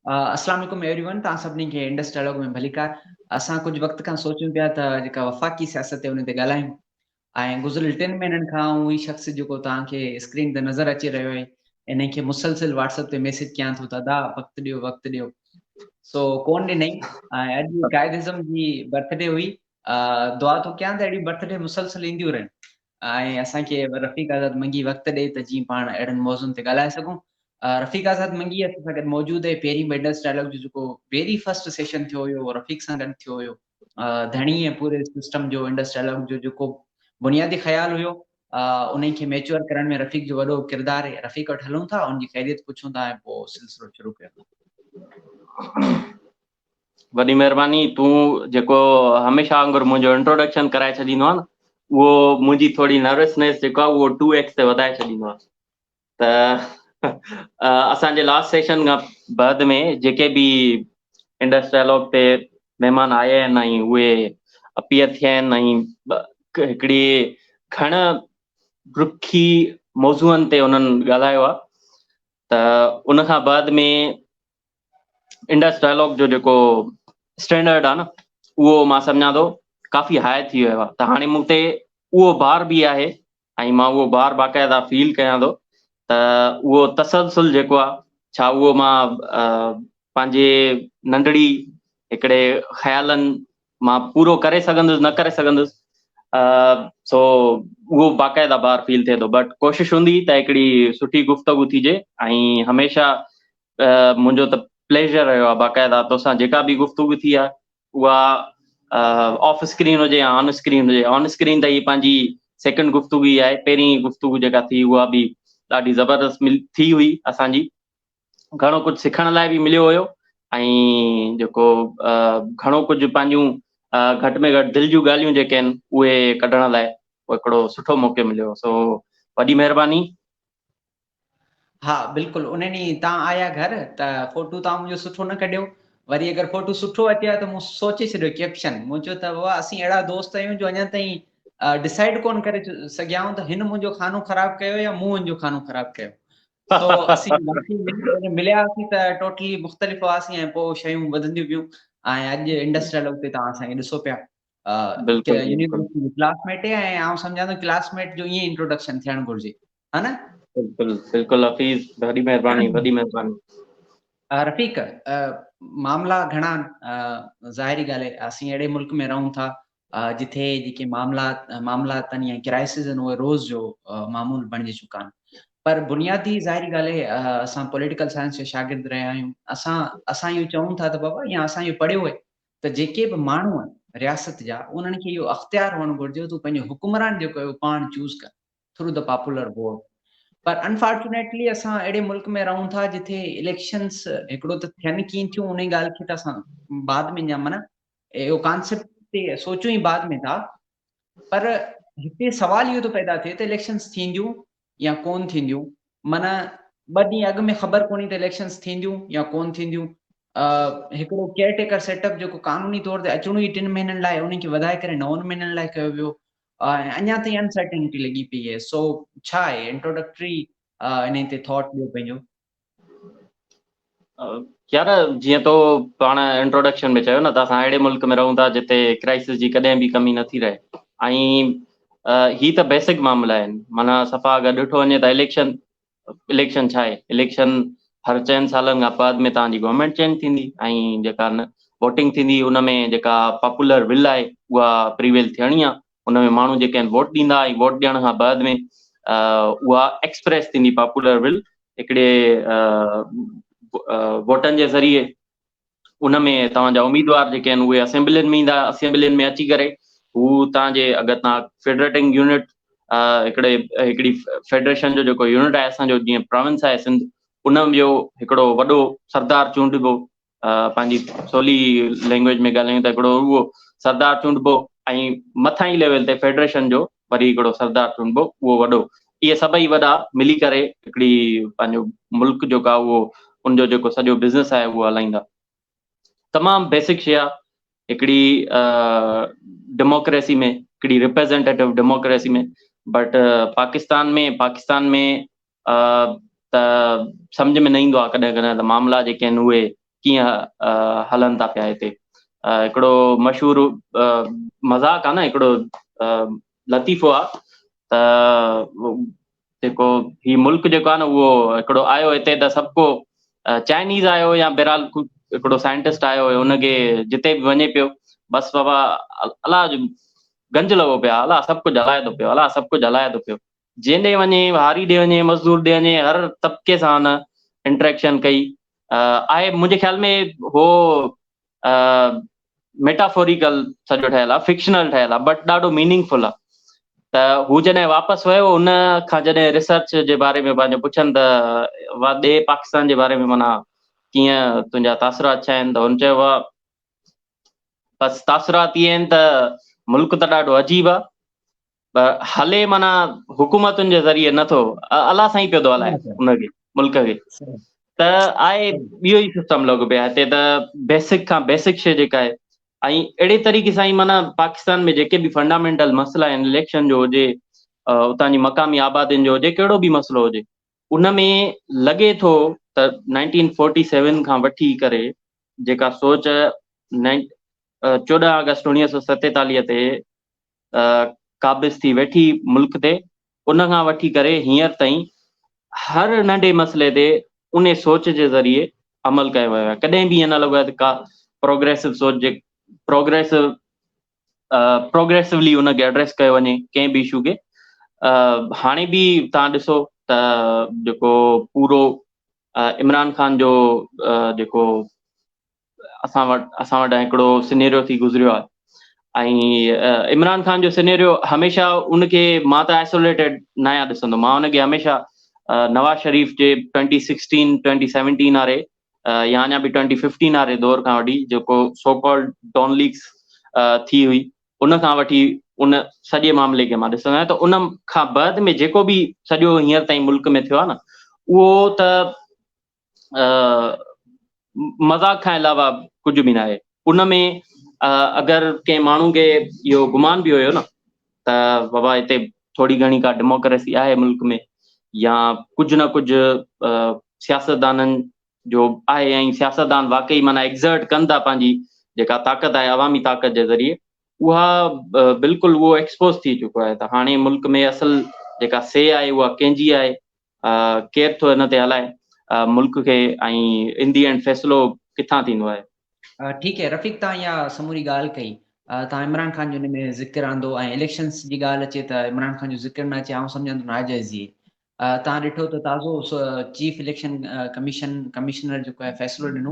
अस्सलाम वालेकुम एवरीवन, तव्हां सभिनी खे इंडस डायलॉग में भलीकार। असां कुझु वक़्त खां सोचियूं पिया त जेका वफ़ाक़ी सियासत आहे उन ते ॻाल्हायूं। ऐं गुज़िरियल 3 महीननि खां उहो ई शख़्स जेको तव्हांखे स्क्रीन ते नज़र अची रहियो आहे, इन खे मुसलसिल व्हाट्सएप ते मैसेज कयां थो, दादा वक़्तु ॾियो, वक़्तु ॾियो। सो कोन ॾिनई। ऐं अॼु काइद इज़्म जी बर्थडे हुई। दुआ थो कयां त अहिड़ी बर्थडे मुसलसिल ईंदियूं रहनि ऐं असांखे रफ़ीक आज़ाद मंगी वक़्तु ॾे त जीअं पाण अहिड़नि मौज़ुनि ते ॻाल्हाए सघूं। रफ़ीक आज़ाद मंगी असां सां गॾु मौजूदु आहे। पहिरीं इंडस डायलॉग जो जेको वेरी फर्स्ट सेशन थियो हुयो, उहो रफ़ीक सां गॾु थियो हुयो। धणी ऐं पूरे सिस्टम जो इंडस डायलॉग जो जेको बुनियादी ख़्यालु हुयो, उन खे मैच्योर करण में रफ़ीक जो वॾो किरदारु आहे। रफ़ीक वटि हलूं था, उनजी ख़ैरियत पुछूं था ऐं पोइ सिलसिलो शुरू कयूं था। वॾी महिरबानी। तूं जेको हमेशह वांगुरु मुंहिंजो इंट्रोडक्शन कराए छॾींदो आहे न, उहो मुंहिंजी थोरी नर्वसनेस जेको आहे उहो 2x ते वधाए छॾींदो आहे। त असांजे लास्ट सेशन खां बाद में जेके बि इंडस डायलॉग ते महिमान आया आहिनि ऐं उहे अपीयर थिया आहिनि ऐं हिकिड़ी घण रुखी मौज़ूअनि ते उन्हनि ॻाल्हायो आहे, त उन खां बाद में इंडस डायलॉग जो जेको स्टैंडर्ड आहे न, उहो मां सम्झां थो काफ़ी हाई थी वियो आहे। त हाणे मूं ते उहो बार बि आहे ऐं मां उहो बार बाक़ाइदा फील कयां थो। त उहो तसलसुल जेको आहे, छा उहो मां पंहिंजे नंढड़ी हिकिड़े ख़्यालनि मां पूरो करे सघंदुसि, न करे सघंदुसि। सो उहो बाक़ाइदा बार फील थिए थो। बट कोशिशि हूंदी त हिकिड़ी सुठी गुफ़्तगू थिजे ऐं हमेशह मुंहिंजो त प्लेजर रहियो आहे बाक़ाइदा तोसां जेका बि गुफ़्तगू थी आहे उहा ऑफ स्क्रीन हुजे या ऑन स्क्रीन हुजे। ऑन स्क्रीन त ही पंहिंजी सेकेंड गुफ़्तगू ई आहे। पहिरीं गुफ़्तगू जेका थी उहा बि ॾाढी ज़बरदस्त थी हुई। असांजी घणो कुझु सिखण लाइ बि मिलियो हुयो ऐं जेको घणो कुझु पंहिंजूं घटि में घटि दिलि जूं ॻाल्हियूं जेके आहिनि उहे कढण लाइ हिकिड़ो सुठो मौक़ो मिलियो। सो वॾी महिरबानी। हा बिल्कुलु। उन ॾींहुं तव्हां आया घर त फोटू तव्हां मुंहिंजो सुठो न कढियो। वरी अगरि फोटू सुठो अचे हा त मूं सोचे छॾियो कैप्शन। मूं चयो त वाह, असीं अहिड़ा दोस्त आहियूं जो अञा ताईं डिसाइड कोन करे सघिया आहियूं त हिन मुंहिंजो खानो ख़राबु कयो या मूं हुनजो खानो ख़राबु कयो। सो असीं मिलियासीं त टोटली मुख़्तलिफ़ हुआसीं ऐं पोइ शयूं वधंदियूं पियूं। ऐं अॼु इंडस डायलॉग ते तव्हां असांखे ॾिसो पिया। बिल्कुलु बिल्कुलु यूनिवर्सिटी क्लासमेट आहे ऐं आउं सम्झां थो क्लासमेट जो ईअं इंट्रोडक्शन थियणु घुरिजे, हा न? बिल्कुलु बिल्कुलु हफ़ीज़, वॾी महिरबानी, वॾी महिरबानी। रफ़ीक, मामला घणा ज़ाहिरी ॻाल्हि आहे, असीं अहिड़े मुल्क में रहूं था जिथे जेके मामलात आहिनि या क्राइसिस आहिनि उहे रोज़ जो मामूल बणिजी चुका आहिनि। पर बुनियादी ज़ाहिरी ॻाल्हि आहे, असां पॉलिटिकल साइंस जा शागिर्द रहिया आहियूं। असां इहो चऊं था त बाबा या असां इहो पढ़ियो आहे त जेके बि माण्हू आहिनि रियासत जा, उन्हनि खे इहो अख़्तियार हुअणु घुरिजे तूं पंहिंजो हुकुमरान जेको आहे उहो पाण चूज़ कर थ्रू द पॉपुलर वोट। पर अनफॉर्चुनेटली असां अहिड़े मुल्क में रहूं था जिथे इलेक्शंस हिकिड़ो त थियनि कीअं थियूं उन ॻाल्हि खे त असां बाद में या माना इहो कॉन्सेप्ट ते सोचूं ई बाद में था। पर हिते सवाल इहो थो पैदा थिए त इलेक्शंस थींदियूं या कोन थींदियूं। माना 2 ॾींहं अॻु में ख़बर कोन्हे त इलेक्शंस थींदियूं या कोन थींदियूं। हिकिड़ो केयरटेकर सेटअप जेको कानूनी तौर ते अचणो ई 3 महीननि लाइ, उन खे वधाए करे 9 महीननि लाइ कयो वियो। अञा ताईं अनसर्टेनिटी लॻी पई आहे। सो छा आहे इंट्रोडक्टरी इन ते थॉट ॾियो पंहिंजो। यार, जीअं तो पाण इंट्रोडक्शन में चयो न, त असां अहिड़े मुल्क में रहूं था जिते क्राइसिस जी कॾहिं बि कमी नथी रहे। ऐं ही त बेसिक मामला आहिनि। माना सफ़ा अगरि ॾिठो वञे त इलेक्शन छा आहे? इलेक्शन हर 4 सालनि खां बाद में तव्हांजी गवर्नमेंट चेंज थींदी ऐं जेका वोटिंग थींदी उन में जेका पॉपुलर विल आहे उहा प्रिवेल थियणी आहे। उन में माण्हू जेके आहिनि वोट ॾींदा ऐं वोट ॾियण खां बाद में उहा एक्सप्रेस थींदी पॉपुलर विल हिकिड़े वोटनि जे ज़रिए। उन में तव्हांजा उम्मीदवार जेके आहिनि उहे असेंबलियुनि में ईंदा। असेंबलियुनि में अची करे हू तव्हांजे अगरि तव्हां फेडरेटिंग यूनिट हिकिड़ी फेडरेशन जो जेको यूनिट आहे असांजो, जीअं प्रोविंस आहे सिंध, उन जो हिकिड़ो वॾो सरदार चूंडिबो। पंहिंजी सवली लैंग्वेज में ॻाल्हायूं त हिकिड़ो उहो सरदार चूंडिबो ऐं मथां ई लेवल ते फेडरेशन जो वरी हिकिड़ो सरदार चूंडिबो, उहो वॾो। इहे सभई वॾा मिली करे हिकिड़ी पंहिंजो मुल्क जेको आहे उहो उनजो जेको सॼो बिज़नेस आहे उहो हलाईंदा। तमामु बेसिक शइ आहे हिकिड़ी डेमोक्रेसी में, हिकिड़ी रिप्रेज़ेंटेटिव डेमोक्रेसी में। बट पाकिस्तान में त सम्झ में न ईंदो आहे कॾहिं कॾहिं त मामला जेके आहिनि उहे कीअं हलनि था पिया हिते। हिकिड़ो मशहूरु मज़ाक आहे न, हिकिड़ो लतीफ़ो आहे त जेको ही मुल्क जेको आहे न उहो हिकिड़ो आयो हिते त सभु को चाइनीज़ आयो या बहरहाल हिकिड़ो साइंटिस्ट आयो हुयो, हुनखे जिते बि वञे पियो बसि बाबा अलाह जो गंज लॻो पियो आहे, अलाह सभु कुझु हलाए थो पियो, अलाह सभु कुझु हलाए थो पियो। जंहिं ॾे वञे हारी ॾे वञे, मज़दूर ॾे वञे, हर तबिके सां हुन इंट्रेक्शन कई। आहे मुंहिंजे ख्याल में हो मेटाफोरिकल सॼो ठहियल आहे, फिक्शनल ठहियल आहे, बट ॾाढो मीनिंगफुल आहे। त हू जॾहिं वापसि वियो, उन खां जॾहिं रिसर्च जे बारे में पंहिंजो पुछनि त ॾे पाकिस्तान जे बारे में माना कीअं तुंहिंजा तासुरात छा आहिनि, त हुन चयो आहे बसि तासुरात इहे आहिनि त मुल्क त ॾाढो अजीब आहे, पर हले माना हुकूमतुनि जे ज़रिए नथो, अलाह सां ई पियो थो हलाए हुनखे मुल्क खे। त आहे इहो ई सिस्टम लॻो पियो आहे हिते, त बेसिक खां बेसिक शइ जेका आहे, ऐं अहिड़े तरीक़े सां ई माना पाकिस्तान में जेके बि फंडामेंटल मसइला आहिनि, इलेक्शन जो हुजे, उतां जी मक़ामी आबादियुनि जो हुजे, कहिड़ो बि मसइलो हुजे, उन में लॻे थो त 1947 खां वठी करे जेका सोच 14 अगस्त 1947 ते क़ाबिज़ थी वेठी मुल्क ते, उन खां वठी करे हींअर ताईं हर नंढे मसइले ते उन सोच जे ज़रिए अमल कयो वियो आहे। कॾहिं बि ईअं न लॻो आहे त का प्रोग्रेसिव सोच जे प्रोग्रेसिवली उनखे एड्रेस कयो वञे कंहिं बि इशू खे। हाणे बि तव्हां ॾिसो त जेको पूरो इमरान ख़ान जो जेको असां वटि हिकिड़ो सिनेरियो थी गुज़रियो आहे, ऐं इमरान ख़ान जो सिनेरियो हमेशह उनखे मां त आइसोलेटेड न आहियां ॾिसंदो, मां उनखे हमेशह नवाज़ शरीफ़ जे 2016 2017 वारे या अञा बि 2015 वारे दौर खां वठी जेको सो कॉल्ड डॉन लीग्स थी हुई, उन खां वठी उन सॼे मामले खे मां ॾिसंदो आहियां। त उन खां बाद में जेको बि सॼो हींअर ताईं मुल्क में थियो आहे न, उहो त मज़ाक खां अलावा कुझु बि न आहे। उन में अगरि कंहिं माण्हू खे इहो गुमान बि हुयो न त बाबा हिते थोरी घणी का डेमोक्रेसी आहे मुल्क में, या कुझु न कुझु सियासतदाननि जो आहे, ऐं सियासतदान वाकई माना एग्ज़र्ट कनि था पंहिंजी जेका ताक़त आहे अवामी ताक़त जे ज़रिए, उहा बिल्कुलु उहो एक्सपोज़ थी चुको आहे। त हाणे मुल्क में असुल जेका से आहे उहा कंहिंजी आहे, केरु थो हिन ते हलाए मुल्क खे, ऐं इन दी एंड फ़ैसिलो किथां थींदो आहे। ठीकु है रफ़ीक, तव्हां इहा समूरी ॻाल्हि कई, तव्हां इमरान ख़ान जो हिन में ज़िक्र आंदो ऐं इलेक्शन्स जी ॻाल्हि अचे त इमरान ख़ान जो ज़िक्र न अचे, आउं सम्झंदो नाजाइज़ी। तव्हां ॾिठो त ताज़ो चीफ इलेक्शन कमिशनर जेको आहे फ़ैसिलो ॾिनो,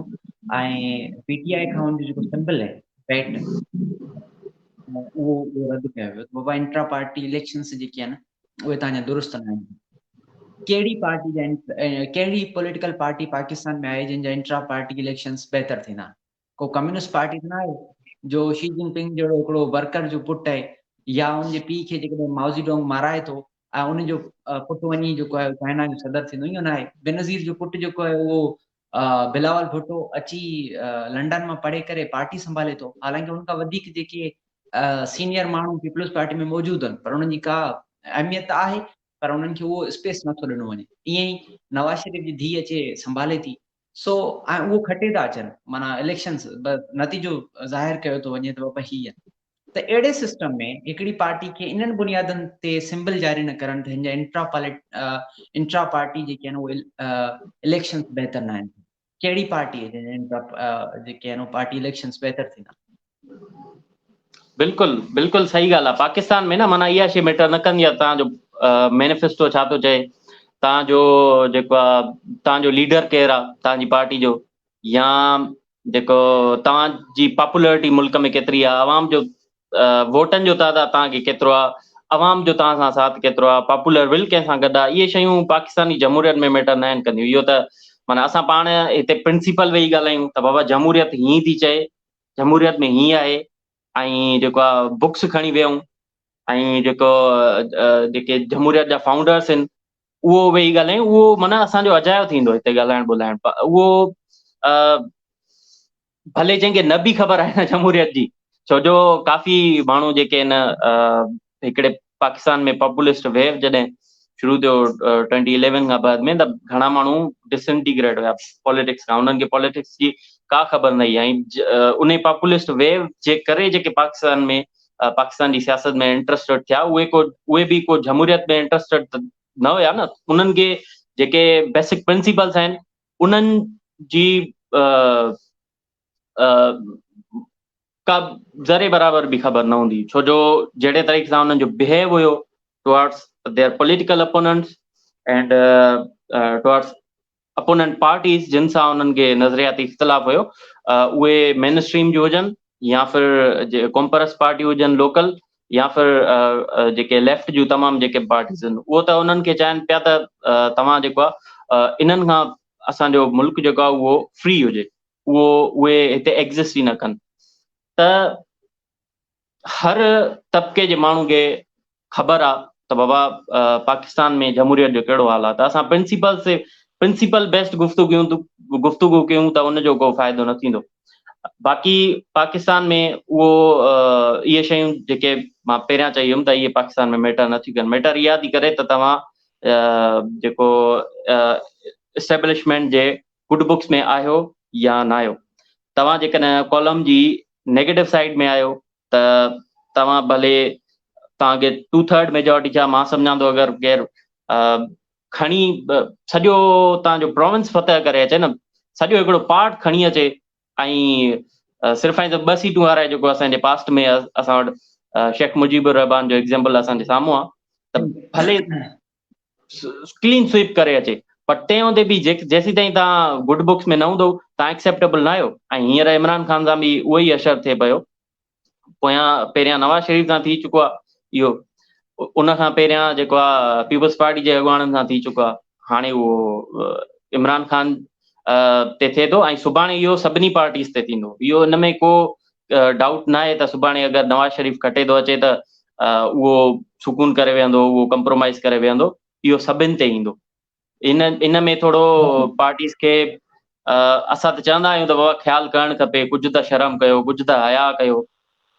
ऐं PTI खां हुनजो जेको सिंबल आहे बैट, उहो रद्द कयो वियो। बाबा इंट्रा पार्टी इलेक्शन्स जेके आहिनि उहे तव्हांजा दुरुस्त न आहिनि। कहिड़ी पार्टी जा कहिड़ी पॉलिटिकल पार्टी पाकिस्तान में आहे जंहिंजा इंट्रा पार्टी इलेक्शन्स बहितर थींदा? को कम्युनिस्ट पार्टी त न आहे जो शी जिनपिंग जहिड़ो हिकिड़ो वर्कर जो पुटु आहे, या हुनजे पीउ खे जेकॾहिं माउज़ीडोंग माराए थो ऐं उनजो पुटु वञी जेको आहे चाइना जो सदर थींदो, ईअं न आहे। बेनज़ीर जो पुटु जेको आहे उहो बिलावल भुट्टो अची लंडन मां पढ़े करे पार्टी संभाले थो, हालांकि उनखां वधीक जेके सीनियर माण्हू पीपल्स पार्टी में मौजूदु आहिनि, पर उन्हनि जी का अहमियत आहे, पर उन्हनि खे उहो स्पेस नथो ॾिनो वञे। ईअं ई नवाज़ शरीफ़ जी धीउ अचे संभाले थी, सो ऐं उहो खटे था अचनि, माना इलेक्शन्स नतीजो ज़ाहिर कयो थो वञे त बाबा हीअ। त अहिड़े सिस्टम में हिकिड़ी पार्टी खे इन्हनि बुनियादनि ते सिंबल जारी न करणु, त हिन जा इंट्रा पार्टी जेके आहिनि उहे इलेक्शन्स बहितर न आहिनि। कहिड़ी पार्टी आहे जंहिंजा जेके आहिनि पार्टी इलेक्शन्स बहितर थींदा? बिल्कुलु सही ॻाल्हि आहे। पाकिस्तान में न माना इहा शइ मैटर न कंदी आहे तव्हांजो मैनिफेस्टो छा थो चए, तव्हांजो जेको आहे तव्हांजो लीडर केरु आहे तव्हांजी पार्टी जो, या जेको तव्हांजी पॉपुलरिटी मुल्क में केतिरी आहे, आवाम जो वोटनि जो तइदाद तव्हांखे केतिरो आहे, अवाम जो तव्हां सां साथ केतिरो आहे, पॉपुलर विल कंहिंसां गॾु आहे, इहे शयूं पाकिस्तानी जमहूरियत में मैटर न आहिनि कंदियूं। इहो त माना असां पाण हिते प्रिंसिपल वेही ॻाल्हायूं त बाबा जमहूरियत हीअं थी चए, जमहूरियत में हीअं आहे, ऐं जेको आहे बुक्स खणी वियूं, ऐं जेके जमहूरियत जा फाउंडर्स आहिनि उहो वेही ॻाल्हायूं, उहो माना असांजो अजायो थींदो हिते ॻाल्हाइण ॿोलाइण। उहो भले जंहिंखे न बि ख़बर आहे न जमहूरियत जी, छो जो काफ़ी माण्हू जेके आहिनि हिकिड़े पाकिस्तान में पॉपुलिस्ट वेव जॾहिं शुरू थियो 2011 खां बाद में, त घणा माण्हू डिसइंटीग्रेट हुया पॉलिटिक्स खां, उन्हनि खे पॉलिटिक्स जी का ख़बर न आई उन पॉपुलिस्ट वेव जे करे जेके पाकिस्तान में पाकिस्तान जी सियासत में इंटरेस्टेड थिया उहे बि को जमहूरियत में इंटरेस्टेड न हुया न। उन्हनि खे जेके बेसिक प्रिंसिपल्स आहिनि उन्हनि जी का ज़रे बराबर भी ख़बर न हूंदी, छो जो जहिड़े तरीक़े सां उन्हनि जो बिहेव हुयो towards their political opponents and towards opponent parties जिन सां उन्हनि खे नज़रियाती इख़्तिलाफ़ हुयो, उहे मेन स्ट्रीम जो हुजनि या फिर कॉम्परस पार्टी हुजनि लोकल, या फिर जेके लेफ्ट जूं तमामु जेके पार्टीज़ आहिनि उहो त उन्हनि खे चाहिनि पिया त तव्हां जेको आहे इन्हनि खां असांजो मुल्क जेको आहे उहो फ्री हुजे, उहे हिते एग्ज़िस्ट ई न कनि। त हर तबिके जे माण्हू खे ख़बर आहे त बाबा पाकिस्तान में जमहूरियत जो कहिड़ो हाल आहे, त असां प्रिंसिपल बेस्ड गुफ़्तगू कयूं त उनजो को फ़ाइदो न थींदो। बाक़ी पाकिस्तान में उहो इहे शयूं जेके मां पहिरियां चई हुयुमि त इहे पाकिस्तान में मैटर नथी कनि। मैटर इहा थी करे त तव्हां जेको इस्टेब्लिशमेंट जे गुड बुक्स में आहियो या न आहियो। तव्हां जेकॾहिं कॉलम जी नेगेटिव साइड में आहियो त तव्हां भले तव्हांखे 2/3 मेजॉरिटी छा मां सम्झां थो अगरि केरु खणी सॼो तव्हांजो प्रोविंस फतह करे अचे न, सॼो हिकिड़ो पार्ट खणी अचे ऐं सिर्फ़ु ऐं सिर्फ़ु 2 सीटूं हाराए, जेको असांजे पास्ट में असां वटि शेख मुजीबुर रहमान जो एग्ज़ाम्पल असांजे साम्हूं आहे, त भले क्लीन स्वीप करे अचे, पर तंहिं हूंदे बि जेसीं ताईं तव्हां गुड बुक्स में न हूंदो तव्हां एक्सेप्टेबल न आहियो। ऐं हींअर इमरान ख़ान सां बि उहो ई असरु थिए पियो। पहिरियां नवाज़ शरीफ़ सां थी चुको आहे इहो, उन खां पहिरियां जेको आहे पीपल्स पार्टी जे अॻुवाणनि सां थी चुको आहे, हाणे उहो इमरान ख़ान ते थिए थो ऐं सुभाणे इहो सभिनी पार्टीज़ ते थींदो। इहो इन में को डाउट न आहे त सुभाणे अगरि नवाज़ शरीफ़ खटे थो अचे त उहो सुकून करे वेहंदो, उहो कंप्रोमाइज़ करे वेहंदो, इहो सभिनि ते ईंदो। इन में थोरो पार्टीज़ खे असां त चवंदा आहियूं त बाबा ख़्यालु करणु खपे, कुझु त शर्म कयो, कुझु त हया कयो,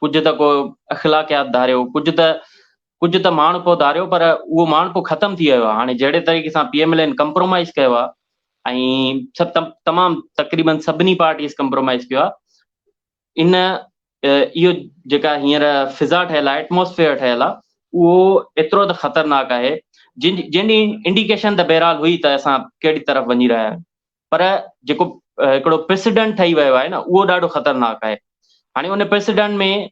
कुझु त को अख़लाक़ियात धारियो, कुझु त माण्हू धारियो, पर उहो माण्हू ख़तमु थी वियो आहे। हाणे जहिड़े तरीक़े सां PMLN कंप्रोमाइज़ कयो आहे ऐं तमामु तक़रीबन सभिनी पार्टीज़ कंप्रोमाइज़ कयो आहे। इहो जेका हींअर फिज़ा ठहियल आहे, एटमोस्फेयर ठहियल आहे, उहो एतिरो त ख़तरनाक आहे जंहिंजी इंडिकेशन त बहरहाल हुई त असां कहिड़ी तरफ़ वञी रहिया आहियूं, पर जेको हिकिड़ो प्रेसिडेंट ठही वियो आहे न, उहो ॾाढो ख़तरनाक आहे। हाणे उन प्रेसिडेंट में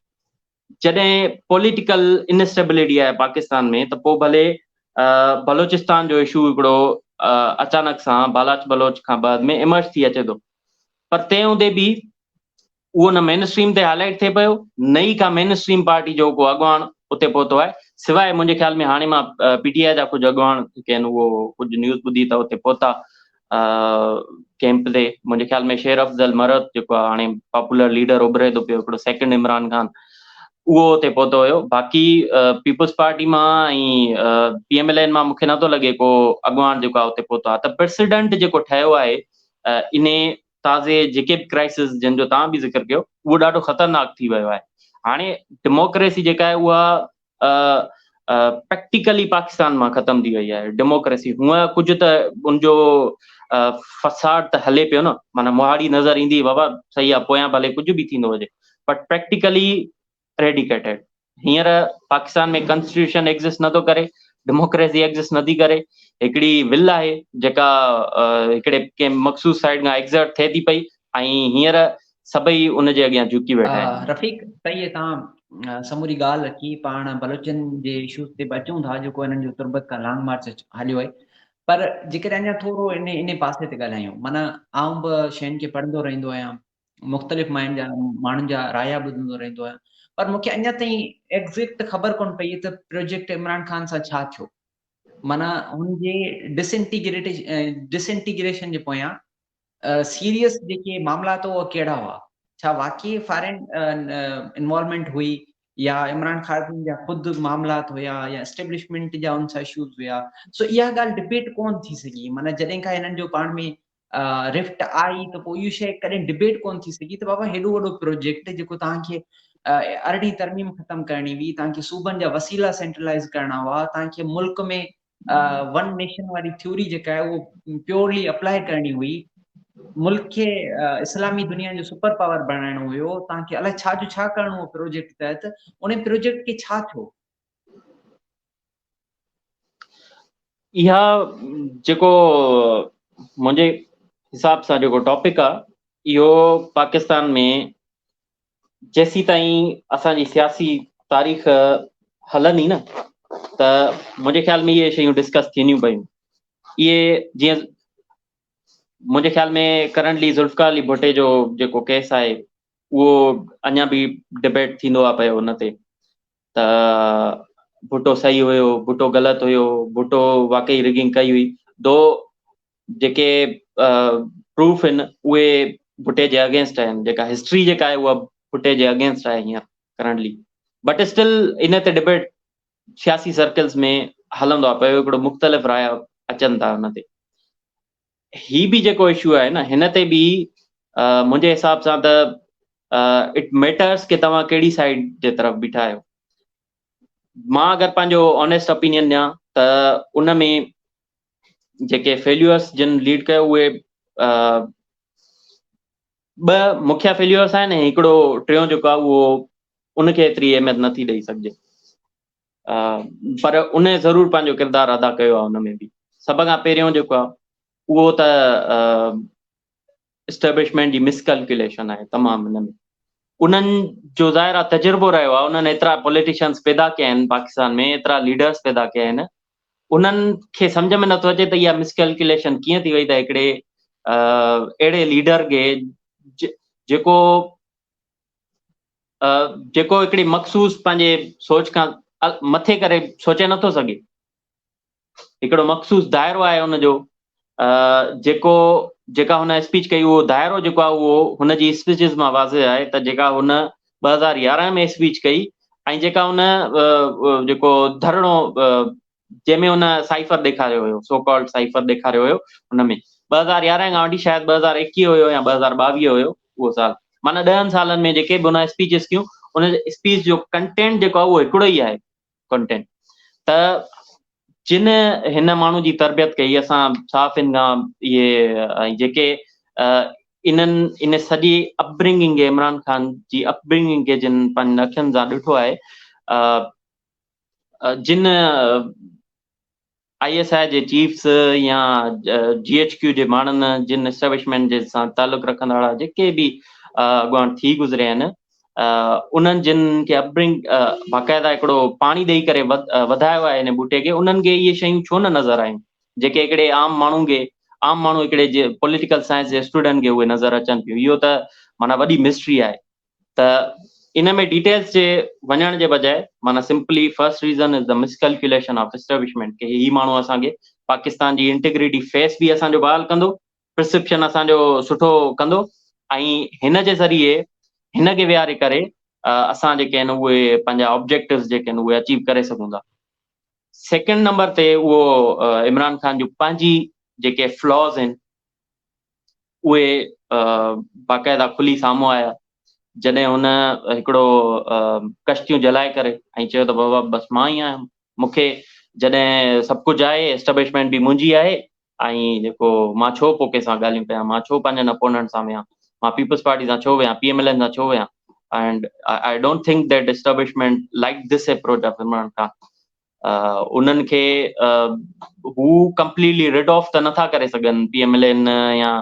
जॾहिं पॉलिटिकल इनस्टेबिलिटी आहे पाकिस्तान में, त पोइ भले बलोचिस्तान जो इशू हिकिड़ो अचानक सां बालाच बलोच खां बाद में इमर्ज थी अचे थो, पर तंहिं हूंदे बि उहो न मेन स्ट्रीम ते हाईलाइट थिए पियो, नई का मेन स्ट्रीम पार्टी जो को अॻुवाण उते पहुतो आहे, सवाइ मुंहिंजे ख़्याल में हाणे मां PTI जा कुझु अॻुवाण जेके आहिनि उहो कुझु न्यूज़ ॿुधी त उते पहुता कैंप ते। मुंहिंजे ख़्याल में शेर अफ़ज़ल मरद जेको आहे हाणे पॉपुलर लीडर उभरे थो पियो, हिकिड़ो सेकेंड इमरान ख़ान, उहो उते पहुतो हुयो। बाक़ी पीपल्स पार्टी मां ऐं PMLN मां मूंखे नथो लॻे को अॻुवाण जेको आहे उते पहुतो आहे। त प्रेसिडेंट जेको ठहियो आहे इन ताज़े जेके बि क्राइसिस जिन जो तव्हां बि ज़िक्र कयो, उहो ॾाढो ख़तरनाक थी वियो आहे। हाणे डेमोक्रेसी जेका आहे उहा प्रैक्टिकली पाकिस्तान मां ख़तम थी वई आहे। डेमोक्रेसी हूअं कुझु त उनजो फसाद त हले पियो न, माना मुहाड़ी नज़र ईंदी बाबा सही आहे, पोयां भले कुझु बि थींदो हुजे, बट प्रैक्टिकली रेडिकेटेड। हींअर पाकिस्तान में कॉन्स्टिट्यूशन एग्ज़िस्ट नथो करे, डेमोक्रेसी एग्ज़िस्ट नथी करे, हिकिड़ी विल आहे जेका हिकिड़े कंहिं मख़सूस साइड खां एग्ज़र्ट थिए थी पई ऐं हींअर सभई उनजे अॻियां झुकी वेठा आहिनि। रफ़ीक, सही आहे, तव्हां समूरी ॻाल्हि रखी। पाण बलोचनि जे इशूज़ ते बि अचूं था, जेको हिननि जो तुर्बत खां लॉन्ग मार्च हलियो आहे, पर जेकॾहिं अञा थोरो इन पासे ते ॻाल्हायूं, माना आउं बि शयुनि खे पढ़ंदो रहंदो आहियां, मुख़्तलिफ़ माण्हुनि जा राया ॿुधंदो रहंदो आहियां, पर मूंखे अञा ताईं एग्ज़ैक्ट ख़बर कोन पई त प्रोजेक्ट इमरान ख़ान सां छा थियो। माना हुनजे डिसइंटीग्रेशन जे पोयां सीरियस जेके मामलात उहे कहिड़ा हुआ, छा वाकई फॉरेन इन्वॉल्वमेंट हुई या इमरान ख़ान जा ख़ुदि मामलात हुया या एस्टेब्लिशमेंट जा उन सां इशूज़ हुया। सो इहा ॻाल्हि डिबेट कोन थी सघी। माना जॾहिं खां हिननि जो पाण में रिफ्ट आई त पोइ इहो शइ कॾहिं डिबेट कोन थी सघी त बाबा हेॾो वॾो प्रोजेक्ट जेको तव्हांखे 18वीं तरमीम ख़तमु करणी हुई, तव्हांखे सूबनि जा वसीला सेंट्रलाइज़ करणा हुआ, तव्हांखे मुल्क में वन नेशन वारी थ्योरी जेका आहे उहो प्योरली अप्लाई करणी हुई, मुल्क खे इस्लामी दुनिया जो सुपर पावर बणाइणो हुयो, तव्हांखे अलाए छा जो छा करणो हो प्रोजेक्ट तहत, उन प्रोजेक्ट खे छा थियो? इहा जेको मुंहिंजे हिसाब सां जेको टॉपिक आहे, इहो पाकिस्तान में जेसी ताईं असांजी सियासी तारीख़ हलंदी न, त मुंहिंजे ख़्याल में इहे शयूं डिस्कस थींदियूं पयूं। इहे जीअं मुंहिंजे ख़्याल में करंटली ज़ुल्फ़िकार अली भुट्टे जो जेको केस आहे, उहो अञा बि डिबेट थींदो आहे पियो उन ते, त भुट्टो सही हुयो, भुट्टो ग़लति हुयो, भुट्टो वाकई रिगिंग कई हुई, दो जेके प्रूफ आहिनि उहे भुट्टे जे अगेंस्ट आहिनि, जेका हिस्ट्री जेका आहे उहा भुट्टे जे अगेंस्ट आहे हींअर करंटली, बट स्टिल इन ते डिबेट सियासी सर्कल्स में हलंदो आहे पियो, हिकिड़ो मुख़्तलिफ़ राय अचनि था हुन ते। ही बि जेको इशू आहे न, हिन ते बि मुंहिंजे हिसाब सां त इट मैटर्स कि तव्हां कहिड़ी साइड जे तरफ़ बीठा आहियो। मां अगरि पंहिंजो ऑनेस्ट ओपिनियन ॾियां त उन में जेके फेल्यूअर्स जिन लीड कयो उहे ॿ मुख्य फेल्यूअर्स आहिनि, ऐं हिकिड़ो टियों जेको आहे उहो उनखे एतिरी अहमियत नथी ॾेई सघिजे, पर उन ज़रूरु पंहिंजो किरदारु अदा कयो आहे उन में बि। सभ खां पहिरियों जेको आहे उहो त एस्टेब्लिशमेंट जी मिसकैल्कुलेशन आहे तमामु हिन में। उन्हनि जो ज़ाहिर तजुर्बो रहियो आहे, उन्हनि एतिरा पॉलिटिशियंस पैदा कया आहिनि पाकिस्तान में, एतिरा लीडर्स पैदा कया आहिनि, उन्हनि खे सम्झ में नथो अचे त इहा मिसकैल्कुलेशन कीअं थी वई त हिकिड़े अहिड़े लीडर खे जेको हिकिड़ी मखसूस पंहिंजे सोच खां मथे करे सोचे नथो सघे, हिकिड़ो मखसूस दाइरो आहे हुनजो, जेका हुन स्पीच कई, उहो दाइरो जेको आहे उहो हुनजी स्पीचिस मां वाज़े आहे त जेका हुन 2011 में स्पीच कई, ऐं जेका हुन जेको धरणो जंहिंमें हुन साइफर ॾेखारियो हुयो, सो कॉल्ड साइफर ॾेखारियो हुयो, हुनमें 2011 खां वठी शायदि 2021 हुयो या 2022 हुयो उहो साल, माना 10 सालनि में जेके बि हुन स्पीचिस कयूं, उन स्पीच जो कंटेंट जेको आहे उहो हिकिड़ो ई आहे कंटेंट। त जिन हिन माण्हू जी तरबियत कई, असां साफ़ इन खां इहे जेके इन सॼी अपब्रिंगिंग खे, इमरान ख़ान जी अपब्रिंगिंग खे जिन पंहिंजनि अखियुनि सां ॾिठो आहे, जिन ISI जे चीफ्स या GHQ जे माण्हुनि, जिन एस्टेब्लिशमेंट जे सां तालुक़ रखंदड़ वारा जेके बि अॻुवान थी गुज़रिया आहिनि, उन्हनि जिन खे अपब्रिंग बाक़ाइदा हिकिड़ो पाणी ॾेई करे वधायो आहे हिन बूटे खे, उन्हनि खे इहे शयूं छो न नज़र आयूं जेके हिकिड़े आम माण्हू हिकिड़े पॉलिटिकल साइंस जे स्टूडेंट खे उहे नज़र अचनि पियूं। इहो त माना वॾी मिस्ट्री आहे। त इन में डिटेल्स जे वञण जे बजाए माना simply first reason is the miscalculation of establishment, के ही माण्हू असांखे पाकिस्तान जी इंटीग्रिटी फेस बि असांजो बहाल कंदो, प्रिस्क्रिप्शन असांजो सुठो कंदो, ऐं हिन जे ज़रिए हिन खे विहारे करे असां जेके आहिनि उहे पंहिंजा ऑब्जेक्टिव्स जेके आहिनि उहे अचीव करे सघूं था। सेकेंड नंबर ते उहो इमरान ख़ान जूं पंहिंजी जेके फ्लॉज़ आहिनि उहे बाक़ाइदा खुली साम्हूं आया, जॾहिं हुन हिकिड़ो कश्तियूं जलाए करे ऐं चयो त बाबा बसि मां ई आहियां, मूंखे जॾहिं सभु कुझु आहे, एस्टेब्लिशमेंट बि मुंहिंजी आहे, ऐं जेको मां छो पोइ कंहिंसां ॻाल्हियूं कयां, मां छो पंहिंजनि अपोनेंट सां वेहां, मां पीपल्स पार्टी सां छो वेहां, PMLN सां छो वेहां, and I don't think that establishment like this approach of Imran Khan. उन्हनि खे हू कंप्लीटली रिड ऑफ त नथा करे सघनि PMLN या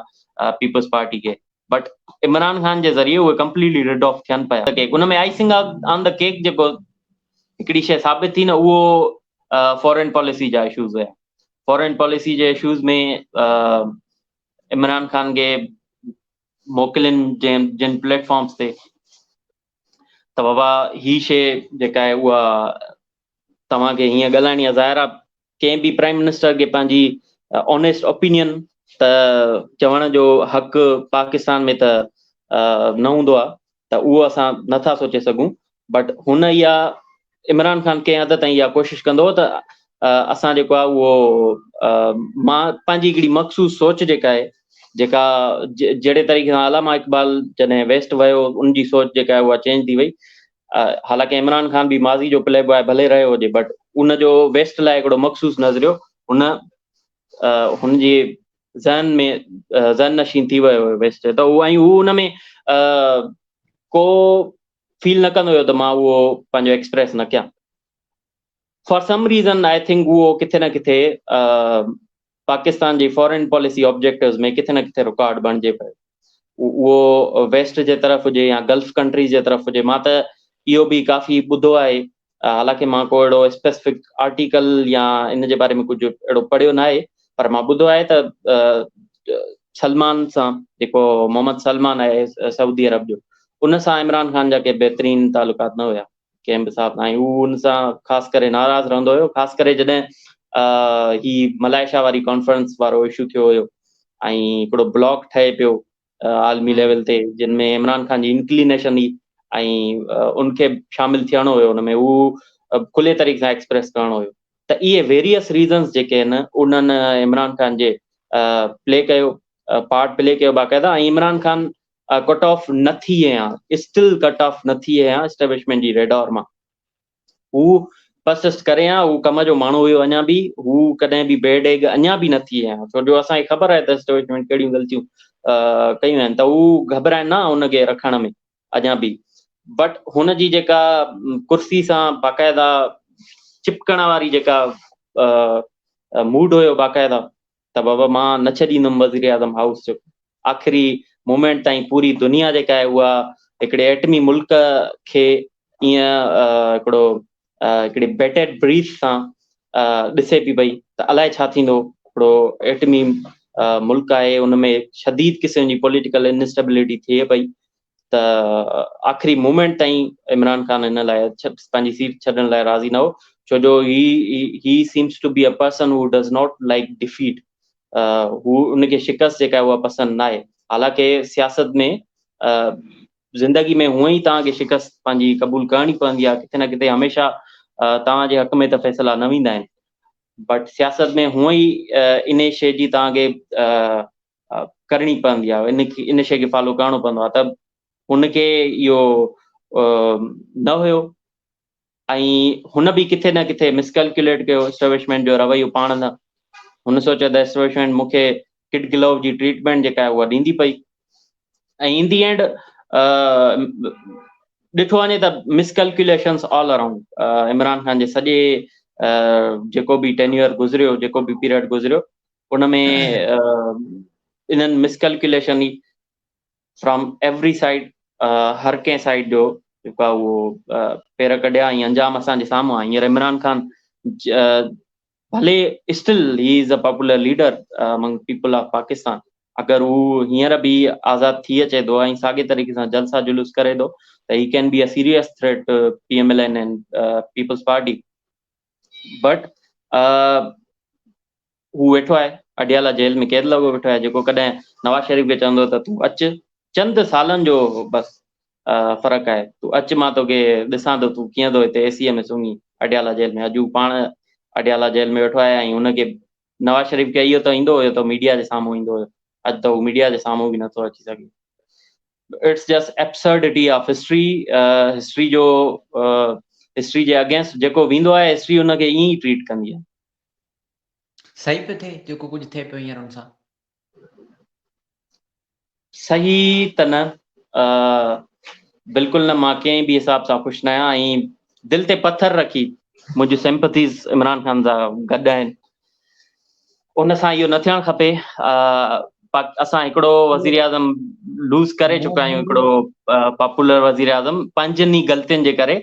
पीपल्स पार्टी खे, बट इमरान ख़ान जे ज़रिए उहे कंप्लीटली रिड ऑफ थियनि पिया। उन में आइसिंग ऑन द केक जेको हिकिड़ी शइ साबित थी न, उहो फॉरेन पॉलिसी जा इशूज़ हुया। फॉरेन पॉलिसी जे इशूज़ में इमरान ख़ान खे मोकिलिनि जिन प्लेटफॉर्म्स ते, त बाबा ही शइ जेका आहे उहा तव्हांखे हीअं ॻाल्हाइणी आहे। ज़ाहिर आहे कंहिं बि प्राइम मिनिस्टर खे पंहिंजी ऑनेस्ट ओपिनियन त चवण जो हक़ु पाकिस्तान में त न हूंदो आहे, त उहो असां नथा सोचे सघूं, बट हुन इहा इमरान ख़ान कंहिं हद ताईं इहा कोशिशि कंदो त असां जेको आहे उहो मां पंहिंजी हिकिड़ी मखसूस सोच जेका आहे, जेका जहिड़े तरीक़े सां अलामा इक़बाल जॾहिं वेस्ट वियो उनजी सोच जेका आहे उहा चेंज थी वई। हालांकि इमरान ख़ान बि माज़ी जो प्ले बॉय भले रहियो हुजे, बट उनजो वेस्ट लाइ हिकिड़ो मखसूस नज़रियो हुनजी ज़हन नशीन थी वियो हुयो वेस्ट, त उहो हुन में को फील न कंदो हुयो त मां उहो पंहिंजो एक्सप्रेस न कयां। For some reason I think उहो किथे न किथे पाकिस्तान जी फॉरेन पॉलिसी ऑब्जेक्टिव्स में किथे न किथे रुकावट बणिजे पियो। उहो वेस्ट जे तरफ़ हुजे या गल्फ कंट्रीज़ जे तरफ़ हुजे। मां त इहो बि काफ़ी ॿुधो आहे, हालांकि मां को अहिड़ो स्पेसिफिक आर्टिकल या इन जे बारे में कुझु अहिड़ो पढ़ियो न आहे, पर मां ॿुधो आहे त सलमान सां, जेको मोहम्मद सलमान आहे सऊदी अरब जो, उन सां इमरान ख़ान जा के बहितरीन तालुकात न हुया कंहिं बि हिसाब सां। हू उन सां ख़ासि करे नाराज़ रहंदो हुयो, ख़ासि करे जॾहिं ही मलाइशिया वारी कॉन्फ्रेंस वारो इशू थियो हुयो ऐं हिकिड़ो ब्लॉक ठहे पियो आलमी लेवल ते, जिन में इमरान ख़ान जी इंक्लिनेशन हुई ऐं उनखे शामिल थियणो हुयो हुन में, हू खुले तरीक़े सां एक्सप्रेस करणो हुयो। त इहे वेरियस रीज़न्स जेके आहिनि उन्हनि इमरान ख़ान जे पार्ट प्ले कयो बाक़ाइदा। ऐं इमरान ख़ान कट ऑफ न थी विया, स्टिल कट ऑफ न थी विया एस्टेब्लिशमेंट जी रेडॉर मां। हू परसिस्ट करे हू कम जो माण्हू हुयो अञा बि, हू कॾहिं बि बेड एग अञा बि न थी विया, छो जो असांखे ख़बर आहे त एस्टेब्लिशमेंट कहिड़ियूं ग़लतियूं कयूं आहिनि, त हू घबराइनि न उनखे रखण में अञा बि। बट हुन जी जेका कुर्सी सां बाक़ाइदा चिपकण वारी जेका मूड हुयो बाक़ाइदा, त बाबा मां न छॾींदुमि वज़ीर आज़म हाउस जो, आख़िरी मोमेंट ताईं पूरी दुनिया जेका आहे उहा हिकिड़े एटमी मुल्क खे ईअं हिकिड़ी बेटेड ब्रीथ सां ॾिसे पई पई त अलाए छा थींदो। हिकिड़ो एटमी मुल्क आहे, उनमें शदीद क़िस्म जी पॉलिटिकल इनस्टेबिलिटी थिए पई, त आख़िरी मोमेंट ताईं इमरान ख़ान हिन लाइ पंहिंजी सीट छॾण लाइ राज़ी न हो, छो जो he seems to be a person who does not like defeat. हू उनखे शिकस्त जेका आहे उहा पसंदि न आहे। हालांकि सियासत में ज़िंदगी में हूअं ई तव्हांखे शिकस्त पंहिंजी क़बूल करणी पवंदी आहे, किथे न किथे हमेशह तव्हांजे हक़ में त फ़ैसिला न वेंदा आहिनि, बट सियासत में हूअं ई इन शइ जी तव्हांखे करणी पवंदी आहे, इन शइ खे फॉलो करणो पवंदो आहे। त हुनखे इहो न हुयो ऐं हुन बि किथे न किथे मिसकैलकुलेट कयो एस्टेब्लिशमेंट जो रवैयो पाण न। हुन सोचियो त एस्टेब्लिशमेंट मूंखे किड गिलोव जी ट्रीटमेंट जेका आहे उहा ॾींदी पई, ऐं इन दी एंड ॾिठो वञे त मिसकैलकुलेशन्स ऑल अराउंड इमरान ख़ान जे सॼे जेको बि टेन्यूअर गुज़रियो, जेको बि पीरियड गुज़रियो, उन में इन्हनि miscalculation E from every side, हर कंहिं साइड जो जेको आहे उहो पेर कढिया ऐं अंजाम असांजे साम्हूं आहे। हींअर इमरान ख़ान भले still he is a popular leader among people of Pakistan, अगरि हू हींअर बि आज़ादु थी अचे थो ऐं साॻे तरीक़े सां जलसा जुलूस करे थो त he can be a serious threat PMLN and Peoples Party. But हू वेठो आहे अडियाला जेल में कैद लॻो वेठो आहे, जेको कॾहिं नवाज़ शरीफ़ खे चवंदो त तूं अचु, चंद सालनि जो बसि फ़र्क़ु आहे, तूं अचु, मां तोखे ॾिसां थो तूं कीअं थो हिते एसीअ में सुम्ही अडियाला जेल में। अॼु पाण अडियाला जेल में वेठो आहे ऐं हुनखे नवाज़ शरीफ़ खे इहो त ईंदो हुयो त मीडिया जे साम्हूं ईंदो हुयो, अॼु त हू मीडिया जे साम्हूं बि नथो अची सघे। It's just absurdity of history. History J against जेको वेंदो आहे, हिस्ट्री हुनखे ईअं ई ट्रीट कंदी आहे। सही पियो थिए जेको कुझु थिए पियो हींअर हुन सां? सही त न, बिल्कुलु न, मां कंहिं बि हिसाब सां ख़ुशि न आहियां ऐं दिलि ते पथर रखी मुंहिंजी सिंपथीज़ इमरान ख़ान सां गॾु आहिनि। उन सां इहो न थियणु खपे। असां हिकिड़ो वज़ीर आज़म लूज़ करे चुका आहियूं, हिकिड़ो पॉपुलर वज़ीर आज़म पंहिंजनि ई ग़लतियुनि जे करे।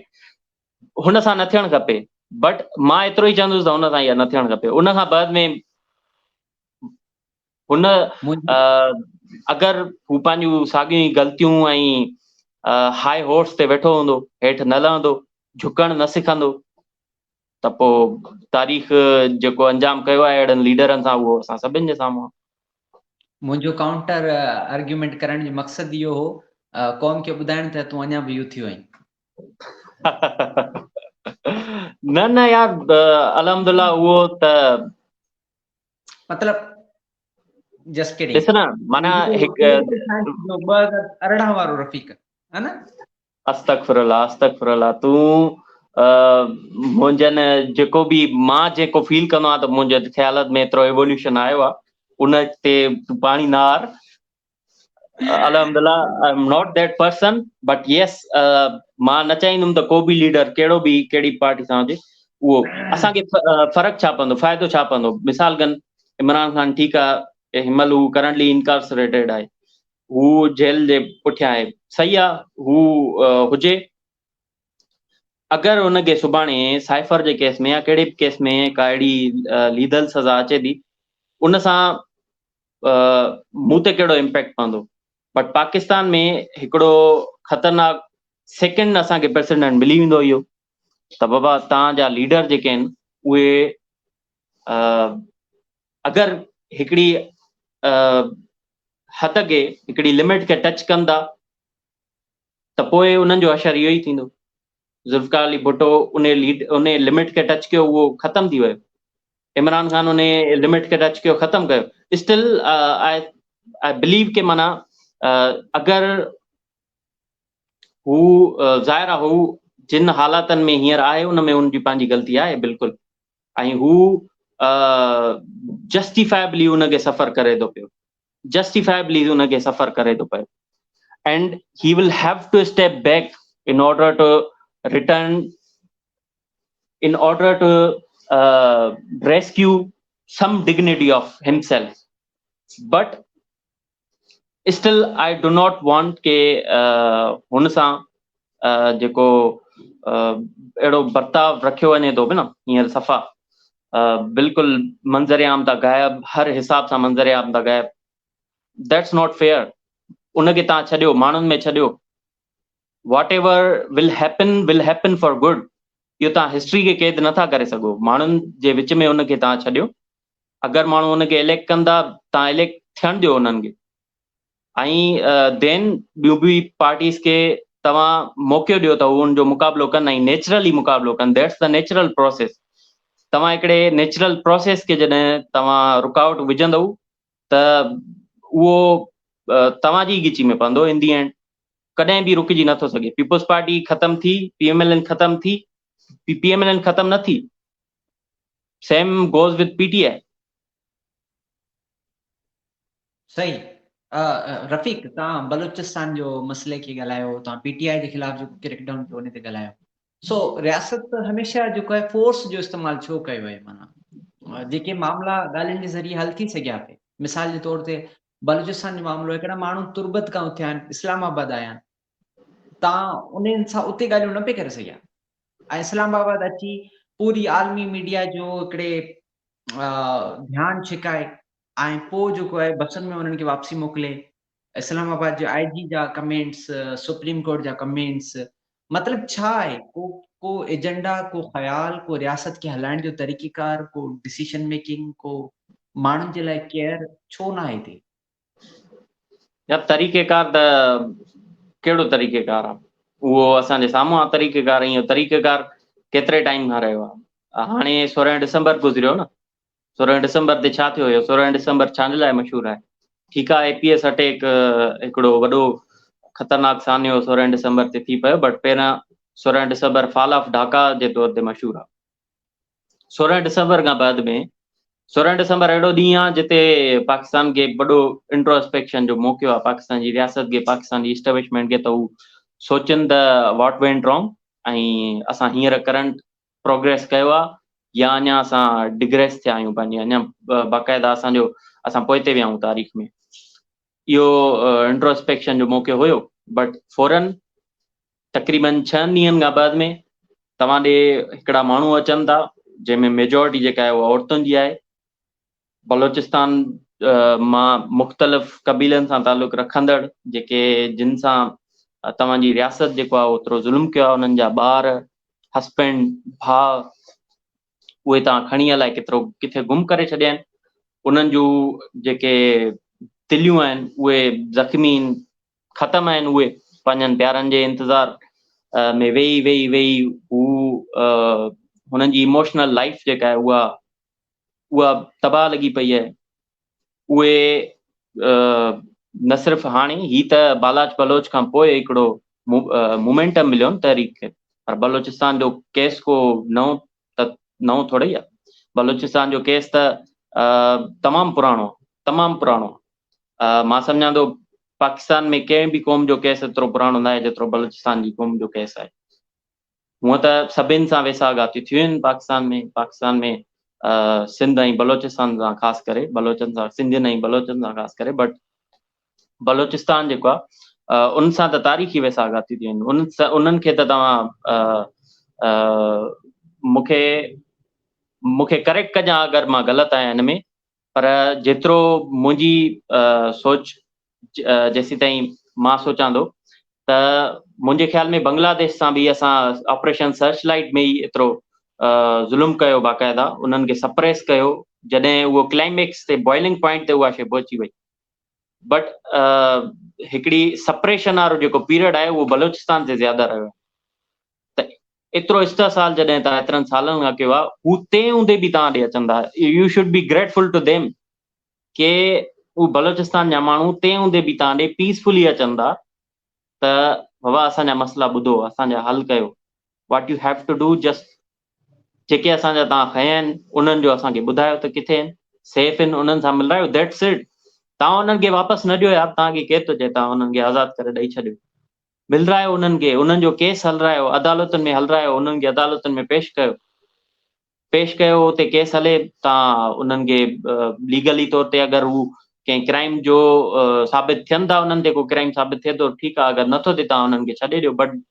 हुन सां न थियणु खपे, बट मां एतिरो ई चवंदुसि त हुन सां इहा न थियणु खपे। उन खां बाद में हुन अगरि हू पंहिंजूं साॻियूं ई ग़लतियूं ऐं हाई हॉर्स ते वेठो हूंदो, हेठि न लहंदो, झुकणु न सिखंदो, त पोइ तारीख़ जेको अंजाम कयो आहे अहिड़नि लीडरनि सां उहो असां सभिनि जे साम्हूं आहे। मुंहिंजो काउंटर आर्ग्यूमेंट करण जो मक़सदु इहो हो क़ौम खे ॿुधाइण त तूं अञा बि युथियो आहीं। न न यार, अल्हम्दुलिल्लाह उहो त मतलब जस्ट किडिंग। ॾिस न, माना हिकु 2018 वारो रफ़ीक है न? अस्तगफिरुल्लाह तूं मुंहिंजनि जेको बि मां जेको फील कंदो आहियां त मुंहिंजे ख़्यालत में एतिरो एवोल्यूशन आयो आहे उन ते तूं पाणी न हार. अलहमदुल्ला, I am not that person, but yes, मां न चाहींदुमि त को बि लीडर कहिड़ो बि कहिड़ी पार्टी सां हुजे उहो असांखे फ़र्क़ु छा पवंदो, फ़ाइदो छा पवंदो. मिसाल गन इमरान ख़ान ठीकु आहे, हिनमहिल हू करंटली इनकार्सरेटेड आहे, हू जेल जे पुठियां आहे, सही आहे, हू हुजे. अगरि हुनखे सुभाणे साइफर जे केस में या कहिड़े बि केस में का अहिड़ी लीदल सज़ा अचे थी, उन सां मूं ते कहिड़ो इम्पैक्ट पवंदो. बट पाकिस्तान में हिकिड़ो ख़तरनाक सेकेंड असांखे प्रेसिडेंट मिली वेंदो इहो त बाबा तव्हांजा लीडर जेके आहिनि उहे अगरि हिकिड़ी हद खे, हिकिड़ी लिमिट खे टच कनि था त पोइ उन्हनि जो असरु इहो ई थींदो. ज़ुल्फ़िकार अली भुट्टो उन लिमिट खे टच कयो, उहो ख़तमु थी वियो. इमरान ख़ान उन लिमिट खे टच कयो, ख़तमु कयो. स्टिल आई बिलीव के माना अगरि हू ज़ाहिर आहे हू जिन हालातनि में हींअर आहे उन में उनजी पंहिंजी ग़लती आहे बिल्कुलु, ऐं हू जस्टिफाइबली उनखे सफ़र करे थो पियो, जस्टिफाइबली उनखे सफ़र करे थो पियो. And he will have to step back in order to return, in order to rescue some dignity of himself. But still I do not want के हुन सां जेको अहिड़ो बर्ताव रखियो वञे थो न हींअर सफ़ा बिल्कुलु मंज़रियाम था गायब, हर हिसाब सां मंज़रियाम था गायब. That's not fair. उनखे तव्हां छॾियो, माण्हुनि में छॾियो. whatever will happen for good. इहो तव्हां हिस्ट्री खे क़ैद नथा करे सघो. माण्हुनि जे विच में उनखे तव्हां छॾियो. अगरि माण्हू उनखे इलेक्ट कंदा, तव्हां इलेक्ट थियणु ॾियो उन्हनि खे, ऐं देन ॿियूं बि पार्टीज़ खे तव्हां मौक़ो ॾियो त उनजो मुक़ाबिलो कनि ऐं नेचुरली मुक़ाबिलो कनि. That's the natural process. तव्हां हिकिड़े नेचुरल प्रोसेस खे जॾहिं तव्हां रुकावट विझंदव त उहो तव्हांजी गिची में पवंदो. इन दी एंड कॾहिं बि रुकिजी नथो सघे. पीपुल्स पार्टी ख़तम थी, PMLN ख़तम थी, PMLN ख़तम न थी. Same goes with PTI. सही. रफ़ीक, तव्हां बलूचिस्तान जो मसइले खे ॻाल्हायो, तव्हां PTI जे ख़िलाफ़ जेको क्रैकडाउन थियो उन ते ॻाल्हायो. सो रियासत हमेशह जेको आहे फोर्स जो इस्तेमालु छो कयो आहे? माना जेके मामला ॻाल्हियुनि जे ज़रिए हल थी सघिया पए. मिसाल जे तौर ते बलूचिस्तान जो मामलो, हिकिड़ा माण्हू तुर्बत खां उथिया आहिनि, इस्लामाबाद आया आहिनि, तव्हां उन्हनि सां उते ॻाल्हियूं न पे करे सघिया, ऐं इस्लामाबाद अची पूरी आलमी मीडिया जो हिकिड़े ध्यानु छिकाए ऐं पोइ जेको आहे बसनि में उन्हनि खे वापसी मोकिले. इस्लामाबाद जो IG जा कमेंट्स, सुप्रीम कोर्ट जा कमेंट्स, मतिलबु छा आहे? को एजेंडा, को ख़्याल, को रियासत खे हलाइण जो तरीक़ेकार, को डिसीजन मेकिंग, को माण्हुनि जे लाइ केयर छो न आहे हिते? या तरीक़ेकार त कहिड़ो तरीक़ेकार आहे? उहो असांजे साम्हूं आहे तरीक़ेकार. इहो तरीक़ेकार केतिरे टाइम खां रहियो आहे? हाणे 16 डिसंबर गुज़रियो न. 16 डिसंबर ते छा थियो हुयो? 16 डिसंबर छाजे लाइ मशहूरु आहे? ठीकु आहे, APS अटैक हिकिड़ो वॾो ख़तरनाक सान्यो 16 डिसंबर ते थी पियो, बट पहिरियां 16 डिसंबर फॉल ऑफ ढाका जे तौर ते मशहूरु आहे. 16 डिसंबर खां बाद में 16 डिसंबर अहिड़ो ॾींहुं आहे जिते पाकिस्तान खे वॾो इंट्रोस्पेक्शन जो मौक़ो आहे. पाकिस्तान जी रियासत खे, पाकिस्तान जी इस्टेब्लिशमेंट खे, त हू सोचनि त वॉट वेंट रॉन्ग, ऐं असां हींअर करंट प्रोग्रेस कयो आहे या अञा असां डिग्रेस थिया आहियूं पंहिंजी, अञा बाक़ाइदा असां पोइ ते विया आहियूं तारीख़ में. इहो इंट्रोस्पेक्शन जो मौक़ो हुयो. बट फौरन तक़रीबन 6 ॾींहंनि खां बाद में तव्हां ॾे हिकिड़ा माण्हू अचनि था जंहिंमें मेजोरिटी जेका आहे उहा औरतुनि जी आहे. बलोचिस्तान मां मुख़्तलिफ़ कबीलनि सां तालुक़ु रखंदड़, जेके जिन सां तव्हांजी रियासत जेको आहे ओतिरो ज़ुल्म कयो आहे, उन्हनि जा ॿार, हस्बैंड, भाउ, उहे तव्हां खणी हलाए किथे गुम करे छॾिया आहिनि. उन्हनि जूं जेके दिलियूं आहिनि उहे ज़ख़्मी आहिनि, ख़तमु आहिनि. उहे पंहिंजनि प्यारनि जे इंतज़ार में वेही हू हुननि जी इमोशनल लाइफ जेका आहे उहा तबाह लॻी पई आहे. उहे न सिर्फ़ु हाणे, ही त बालाच बलोच खां पोइ हिकिड़ो मोमेंटम मिलियो न तहरीक खे. पर बलोचिस्तान जो केस को नओं थोड़े ई आहे. बलोचिस्तान जो केस त तमामु पुराणो. तमामु पुराणो मां सम्झां थो पाकिस्तान में कंहिं बि क़ौम जो केस एतिरो पुराणो न आहे जेतिरो बलूचिस्तान जी क़ौम जो केस आहे। हूअं त सभिनि सां वेसा ॻातियूं थियूं आहिनि पाकिस्तान में सिंध ऐं बलोचिस्तान सां ख़ासि करे बलोचनि सां सिंधियुनि ऐं बलोचनि सां ख़ासि करे बट बलोचिस्तान जेको आहे उन सां त तारीख़ी वेसा ॻातियूं थियूं आहिनि। उन्हनि खे त तव्हां मूंखे करेक्ट कजां अगरि मां ग़लति आहियां हिन में, पर जेतिरो मुंहिंजी सोच जेसीं ताईं मां सोचां थो त मुंहिंजे ख़्याल में बांग्लादेश सां बि असां ऑपरेशन सर्च लाइट में ई एतिरो ज़ुल्म कयो, बाक़ाइदा उन्हनि खे सप्रेस कयो जॾहिं उहो क्लाइमेक्स ते बॉइलिंग पॉइंट ते उहा शइ पहुची वई। बट हिकिड़ी सप्रेशन वारो जेको पीरियड आहे उहो बलोचिस्तान ते ज़्यादा रहियो। त एतिरो इस्तेसाल जॾहिं तव्हां एतिरनि सालनि खां कयो आहे, हू तंहिं हूंदे बि तव्हां ॾे अचंदा, you should be grateful to them के हू बलोचिस्तान जा माण्हू तंहिं हूंदे बि तव्हां ॾे पीसफुली अचंदा त बाबा असांजा मसइला ॿुधो, असांजा हल कयो। What you have to do, just जेके असांजा तव्हां खया आहिनि उन्हनि जो असांखे ॿुधायो त किथे आहिनि, सेफ आहिनि, उन्हनि सां मिलायो, दैट्स इट। तव्हां उन्हनि खे वापसि न ॾियो यार, तव्हांखे केरु थो चए तव्हां उन्हनि खे आज़ादु करे ॾेई छॾियो। मिलरायो उन्हनि खे, उन्हनि जो केस हलरायो, अदालतुनि में हलरायो, उन्हनि खे अदालतुनि में पेश कयो, उते केस हले, तव्हां उन्हनि खे लीगली तौर ते अगरि हू कंहिं क्राइम जो साबित थियनि था, उन्हनि ते को क्राइम साबित थिए थो, ठीकु आहे, अगरि नथो थिए तव्हां उन्हनि खे छॾे ॾियो, but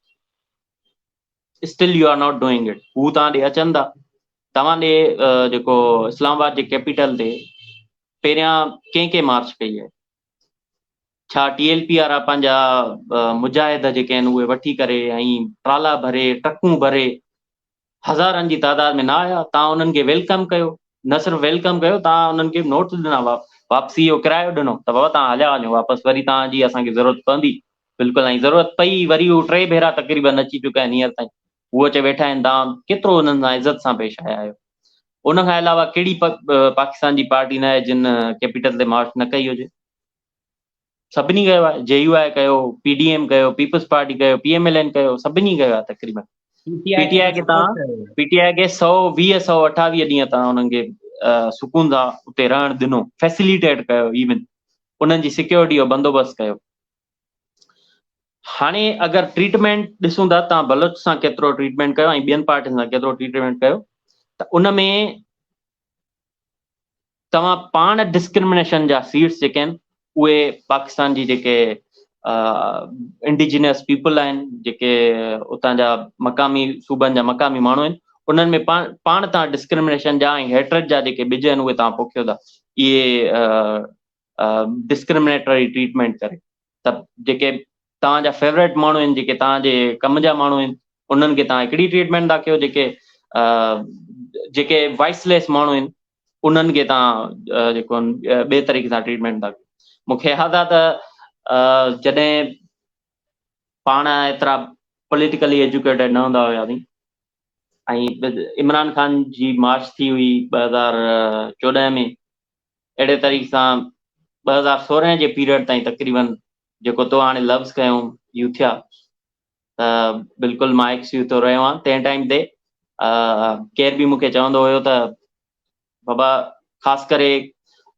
still you are not doing it. हू तव्हां ॾे अचनि था, तव्हां ॾे जेको इस्लामाबाद जे कैपिटल ते पहिरियां कंहिं मार्च कई आहे? छा TLP वारा पंहिंजा मुजाहिद जेके आहिनि उहे वठी करे ऐं ट्राला भरे, ट्रकूं भरे, हज़ारनि जी तादाद में न आया? तव्हां उन्हनि खे वेलकम कयो, न सिर्फ़ु वेलकम कयो, तव्हां उन्हनि खे नोट ॾिना, वापसी जो किरायो ॾिनो, त बाबा तव्हां हलिया वञो वापसि, वरी तव्हांजी असांखे ज़रूरत पवंदी। बिल्कुलु, ऐं ज़रूरत पई, वरी हू 3 भेरा तक़रीबन अची चुका आहिनि हींअर ताईं, उहो अचे वेठा आहिनि तव्हां केतिरो उन्हनि सां इज़त सां पेश आया आहियो। उन खां अलावा कहिड़ी पाकिस्तान जी पार्टी न आहे जिन कैपिटल ते मार्च न कई हुजे? सभिनी कयो आहे, JUI कयो, PDM कयो, पीपल्स पार्टी कयो, PMLN कयो, सभिनी कयो आहे तक़रीबन। PTI खे तव्हां PTI खे 128 ॾींहं तव्हां उन्हनि खे सुकून सां उते रहण ॾिनो, फैसिलिटेट कयो, इवन उन्हनि जी सिक्योरिटी जो बंदोबस्तु कयो। हाणे अगरि ट्रीटमेंट ॾिसूं था, तव्हां बलोच सां केतिरो ट्रीटमेंट कयो ऐं ॿियनि पार्टियुनि सां केतिरो ट्रीटमेंट कयो, त उन में तव्हां पाण डिस्क्रिमिनेशन जा सीट्स जेके आहिनि उहे पाकिस्तान जी जेके इंडिजिनियस पीपल आहिनि, जेके उतां जा मक़ामी सूबनि जा मक़ामी माण्हू आहिनि, उन्हनि में पाण तव्हां डिस्क्रिमिनेशन जा ऐं हेट्रेड जा जेके बिज आहिनि उहे तव्हां पोखियो था, इहे डिस्क्रिमिनेटरी ट्रीटमेंट करे। त जेके तव्हांजा फेवरेट माण्हू आहिनि, जेके तव्हांजे कम जा माण्हू आहिनि, उन्हनि खे तव्हां हिकिड़ी ट्रीटमेंट था कयो, जेके वाइसलेस माण्हू आहिनि उन्हनि खे तव्हां जेको ॿिए तरीक़े सां ट्रीटमेंट था कयो। मूंखे यादि आहे त जॾहिं पाण एतिरा पॉलिटिकली एजुकेटेड न हूंदा हुयासीं ऐं इमरान ख़ान जी मार्च थी हुई 2014 में, अहिड़े तरीक़े सां 2016 जे पीरियड ताईं तक़रीबन जेको तो हाणे लफ़्ज़ कयूं यू थिया, त बिल्कुलु मां एक्स-यू थो रहियो आहियां। तंहिं टाइम ते केर बि मूंखे चवंदो हुयो त बाबा, ख़ासि करे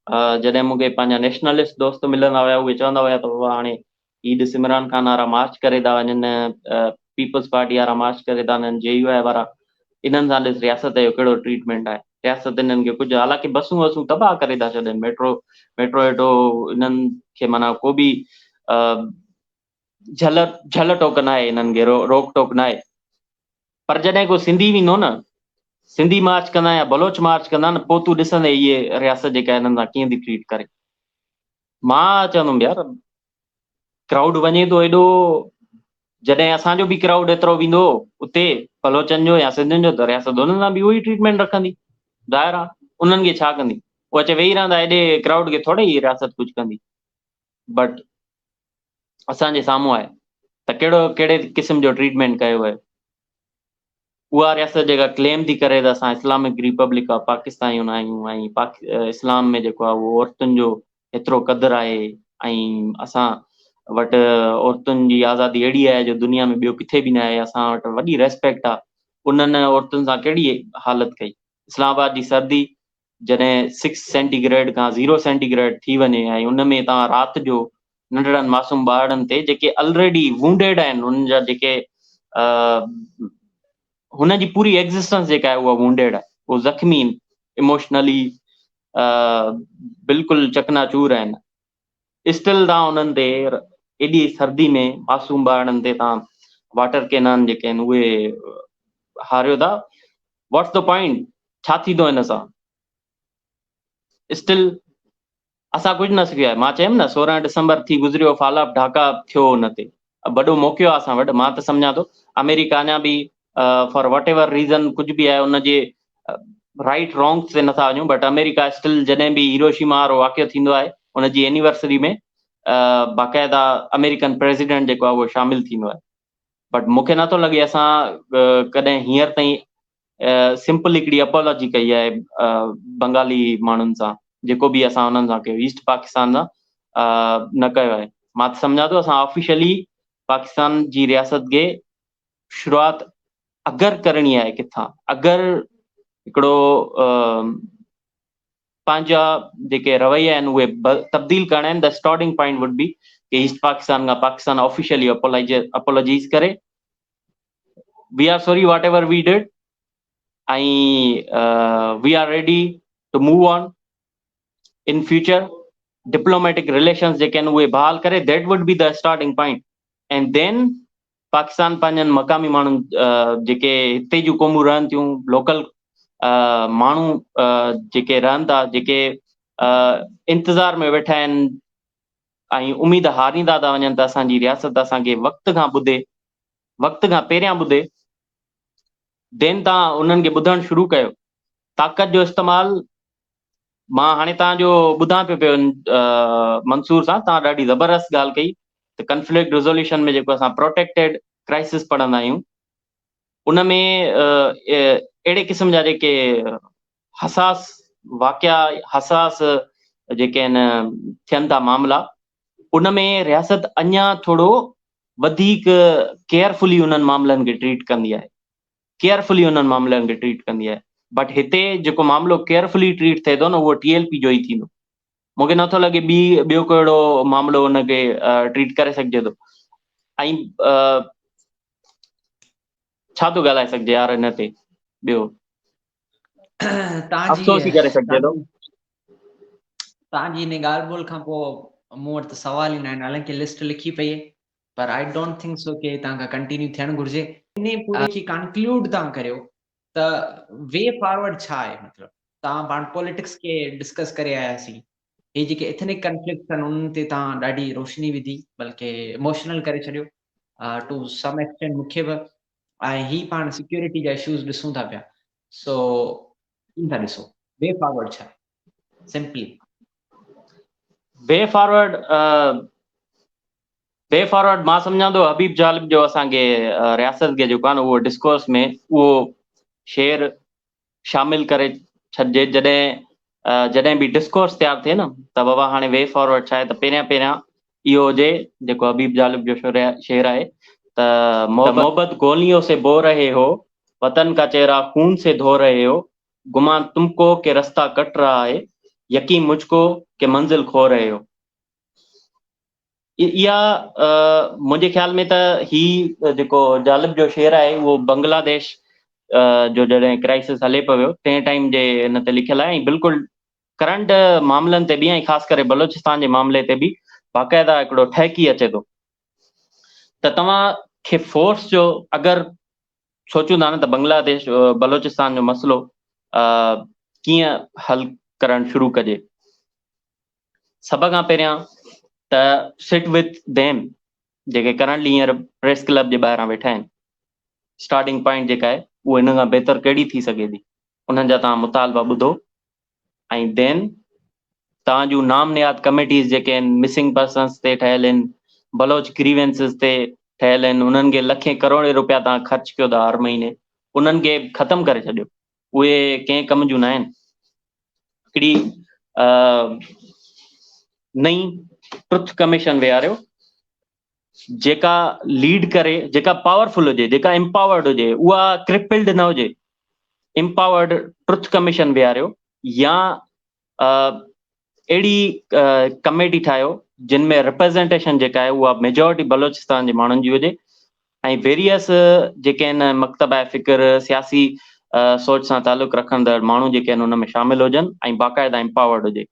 जॾहिं मूंखे पंहिंजा नेशनलिस्ट दोस्त मिलंदा हुया, उहे चवंदा हुया त बाबा हाणे ही ॾिस इमरान ख़ान वारा मार्च करे था वञनि, पीपल्स पार्टी वारा मार्च करे था वञनि, JUI वारा, इन्हनि सां ॾिस रियासत जो कहिड़ो ट्रीटमेंट आहे, रियासत इन्हनि खे कुझु, हालांकि बसूं वसूं तबाह करे था छॾनि, मेट्रो वेट्रो इन्हनि खे माना को बि झल टोक न आहे, इन्हनि खे रोक टोक न आहे। पर जॾहिं को सिंधी वेंदो न, सिंधी मार्च कंदा या बलोच मार्च कंदा न, पोइ तूं ॾिसंदे इहे रियासत जेका हिननि सां कीअं थी ट्रीट करे। मां चवंदुमि यार, क्राउड वञे थो एॾो, जॾहिं असांजो बि क्राउड एतिरो वेंदो उते बलोचनि जो या सिंधियुनि जो, त रियासत उन्हनि सां बि उहो ई ट्रीटमेंट रखंदी। ज़ाहिर आहे उन्हनि खे छा कंदी, उहे अचे वेही रहंदा, हेॾे क्राउड खे थोरे ई रियासत कुझु कंदी। बट असांजे साम्हूं आहे त कहिड़े क़िस्म जो ट्रीटमेंट कयो आहे। उहा रियासत जेका क्लेम थी करे त असां इस्लामिक रिपब्लिक ऑफ पाकिस्तान आहियूं ऐं इस्लाम में जेको आहे उहो औरतुनि जो एतिरो क़दुरु आहे ऐं असां वटि औरतुनि जी आज़ादी अहिड़ी आहे जो दुनिया में ॿियो किथे बि न आहे, असां वटि वॾी रेस्पेक्ट आहे। उन्हनि औरतुनि सां कहिड़ी हालत कई, इस्लामाबाद जी सर्दी जॾहिं 6 सेंटीग्रेड खां 0 सेंटीग्रेड थी वञे ऐं उन में तव्हां राति जो नंढड़नि मासूम ॿारनि ते जेके ऑलरेडी वूंडेड आहिनि, उन्हनि जा जेके हुनजी पूरी एग्ज़िस्टेंस जेका आहे उहा वूंडेड आहे, उहे ज़ख़्मी आहिनि, इमोशनली बिल्कुलु चकनाचूर आहिनि। स्टिल तव्हां उन्हनि ते एॾी सर्दी में मासूम ॿारनि ते तव्हां वाटर कैनन जेके आहिनि उहे हारियो था। What's the point? छा थींदो हिन सां? स्टिल असां कुझु न सिखियो आहे। मां चयमि न 16 डिसंबर थी गुज़रियो, फॉल ऑफ ढाका थियो हुन ते, वॾो मौक़ियो आहे असां वटि। मां त सम्झां थो अमेरिका अञा बि फॉर वट एवर रीज़न कुझु बि आहे उनजे राइट रॉन्ग्स ते नथा वञूं, बट अमेरिका स्टिल जॾहिं बि हिरोशिमा वारो वाक़ियो थींदो आहे उनजी एनिवर्सरी में बाक़ाइदा अमेरिकन प्रेसिडेंट जेको आहे उहो शामिलु थींदो आहे। बट मूंखे नथो लॻे असां कॾहिं हींअर ताईं सिंपल हिकिड़ी अपॉलॉजी कई आहे बंगाली माण्हुनि सां, जेको बि असां उन्हनि सां कयो, ईस्ट पाकिस्तान सां न कयो आहे। मां त सम्झां थो असां ऑफिशियली पाकिस्तान जी रियासत खे शुरूआत अगरि करणी आहे किथां, अगरि हिकिड़ो पंहिंजा जेके रवैया आहिनि उहे तब्दील करणा आहिनि, the starting point would be कि ईस्ट पाकिस्तान खां पाकिस्तान ऑफिशियली अपॉलोजाइज़ करे, we are sorry whatever we did, ऐं we are ready to move on in future. Diplomatic relations जेके आहिनि उहे बहाल करे, that would be the starting point. And then Pakistan पंहिंजनि मक़ामी माण्हुनि जेके हिते जूं क़ौमूं रहनि थियूं, लोकल माण्हू जेके रहनि था, जेके इंतज़ार में वेठा आहिनि ऐं उमेद हारींदा था वञनि त असांजी रियासत असांखे वक़्त खां ॿुधे, वक़्त खां पहिरियां ॿुधे, देन तव्हां उन्हनि खे ॿुधणु शुरू कयो। ताक़त जो इस्तेमालु, मां हाणे तव्हांजो ॿुधां पियो मंसूर सां, तव्हां ॾाढी ज़बरदस्त ॻाल्हि कई त कन्फ्लिक्ट रिज़ोल्यूशन में जेको असां प्रोटेक्टेड क्राइसिस पढ़ंदा आहियूं उन में अहिड़े क़िस्म जा जेके हसास वाक़िया, हसास जेके आहिनि थियनि था मामला, उन में रियासत अञा थोरो वधीक केयरफुली उन्हनि मामलनि खे ट्रीट कंदी आहे, केयरफुली उन्हनि मामलनि खे ट्रीट कंदी आहे। बट हिते जेको मामिलो केयरफुली ट्रीट थिए थो न, उहो TLP जो ई थींदो। मूंखे नथो लॻे ॿियो कहिड़ो मामिलो उनखे ट्रीट करे सघिजे थो। ऐं छा थो ॻाल्हाए सघिजे यार हिन ते ॿियो? अफ़सोस ई करे सघिजे थो। तव्हांजी हिन ॻाल्हि ॿोल खां पोइ मूं वटि त सवाल ई न आहिनि, हालांकि लिस्ट लिखी पई आहे, पर आई डोंट थिंक सो कि तव्हां खां कंटिन्यू थियणु घुरिजे। इन पूरे खे कंक्लूड तव्हां करियो त वे फॉरवर्ड छा आहे? मतिलबु तव्हां पाण पॉलिटिक्स खे डिस्कस करे आयासीं, हे जेके एथनिक कंफ्लिक्ट आहिनि उन्हनि ते तव्हां ॾाढी रोशनी विधी, बल्कि इमोशनल करे छॾियो टू सम एक्सटेंट मूंखे बि, ऐं ही पाण सिक्योरिटी जा इशूज़ ॾिसूं था पिया। सो कीअं था ॾिसो वे फॉरवर्ड छा आहे? सिंपली वे फॉरवर्ड मां सम्झां थो हबीब जालिब जो असांखे रियासत खे जेको आहे न उहो डिस्कोर्स में उहो शेर शामिल करे छॾिजे। जॾहिं बि डिस्कोर्स तयारु थिए न त बाबा हाणे वे फॉरवर्ड छा आहे, त पहिरियां इहो हुजे जेको हबीब जालिब जो शेर आहे त मोहब्बत गोलियों से बो रहे हो, वतन का चेहरा खून से धो रहे हो, गुमान तुमको के रास्ता कट रहा है, यकीन मुझको के मंजिल खो रहे हो। इहा मुंहिंजे ख़्याल में त ही जेको जालिब जो शेर आहे उहो बांग्लादेश जो जॾहिं क्राइसिस हले पियो तंहिं टाइम जे हिन ते लिखियलु आहे, ऐं बिल्कुलु करंट मामलनि ते बि, ऐं ख़ासि करे बलोचिस्तान जे मामले ते बि बाक़ाइदा हिकिड़ो ठहकी अचे थो। त तव्हांखे फोर्स जो अगरि सोचूं था न त बांग्लादेश बलोचिस्तान जो मसइलो कीअं हल करणु शुरू कजे, सभ खां पहिरियां त सिट विथ देम जेके करंटली हींअर प्रेस क्लब जे ॿाहिरां वेठा आहिनि। स्टार्टिंग पॉइंट जेका आहे उहो हिन खां बहितर कहिड़ी थी सघे थी, उन्हनि जा तव्हां मुतालबा ॿुधो, ऐं देन तव्हां जूं नामनियाद कमेटीज़ जेके आहिनि मिसिंग पर्सन्स ते ठहियल आहिनि, बलोच ग्रीवेंसिस ते ठहियल आहिनि, उन्हनि खे लखे करोड़े रुपया तव्हां ख़र्च कयो था हर महीने, उन्हनि खे ख़तमु करे छॾियो। उहे कंहिं कम जूं न आहिनि। हिकिड़ी नई ट्रुथ कमीशन विहारियो जेका लीड करे, जेका पावरफुल हुजे, जेका एम्पावर्ड हुजे, उहा क्रिपल्ड न हुजे। एम्पावर्ड ट्रुथ कमीशन विहारियो, या अहिड़ी कमेटी ठाहियो जिन में रिप्रेज़ेंटेशन जेका आहे उहा मेजॉरिटी बलोचिस्तान जे माण्हुनि जी हुजे ऐं वेरियस जेके आहिनि मकतब आहे फ़िक्र सियासी सोच सां तालुक़ रखंदड़ माण्हू जेके आहिनि उन में शामिल हुजनि ऐं बाक़ाइदा एम्पावर्ड हुजे।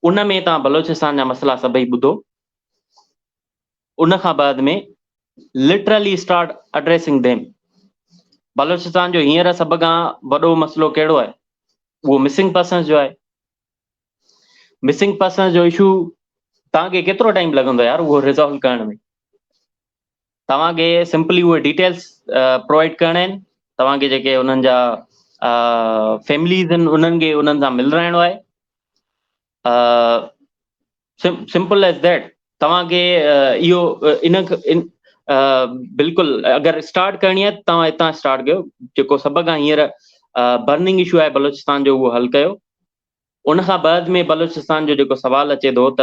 उन में तव्हां बलोचिस्तान जा मसइला सभई ॿुधो, उन खां बाद में literally start addressing them. Balochistan जो हींअर सभ खां वॾो मसइलो कहिड़ो आहे? उहो मिसिंग पर्सन्स जो आहे। मिसिंग पर्सन्स जो इशू तव्हांखे केतिरो टाइम लॻंदो यार उहो रिज़ॉल्व करण में? तव्हांखे सिंपली उहे डिटेल्स प्रोवाइड करणा आहिनि, तव्हांखे जेके उन्हनि जा फैमिलीज़ आहिनि उन्हनि खे उन्हनि सां मिल राइणो आहे। Simple as that. तव्हांखे इहो बिल्कुलु अगरि स्टार्ट करणी आहे तव्हां हितां स्टार्ट कयो। जेको सभ खां हींअर बर्निंग इशू आहे बलोचिस्तान जो उहो हल कयो। उन खां बाद में बलोचिस्तान जो जेको सवाल अचे थो त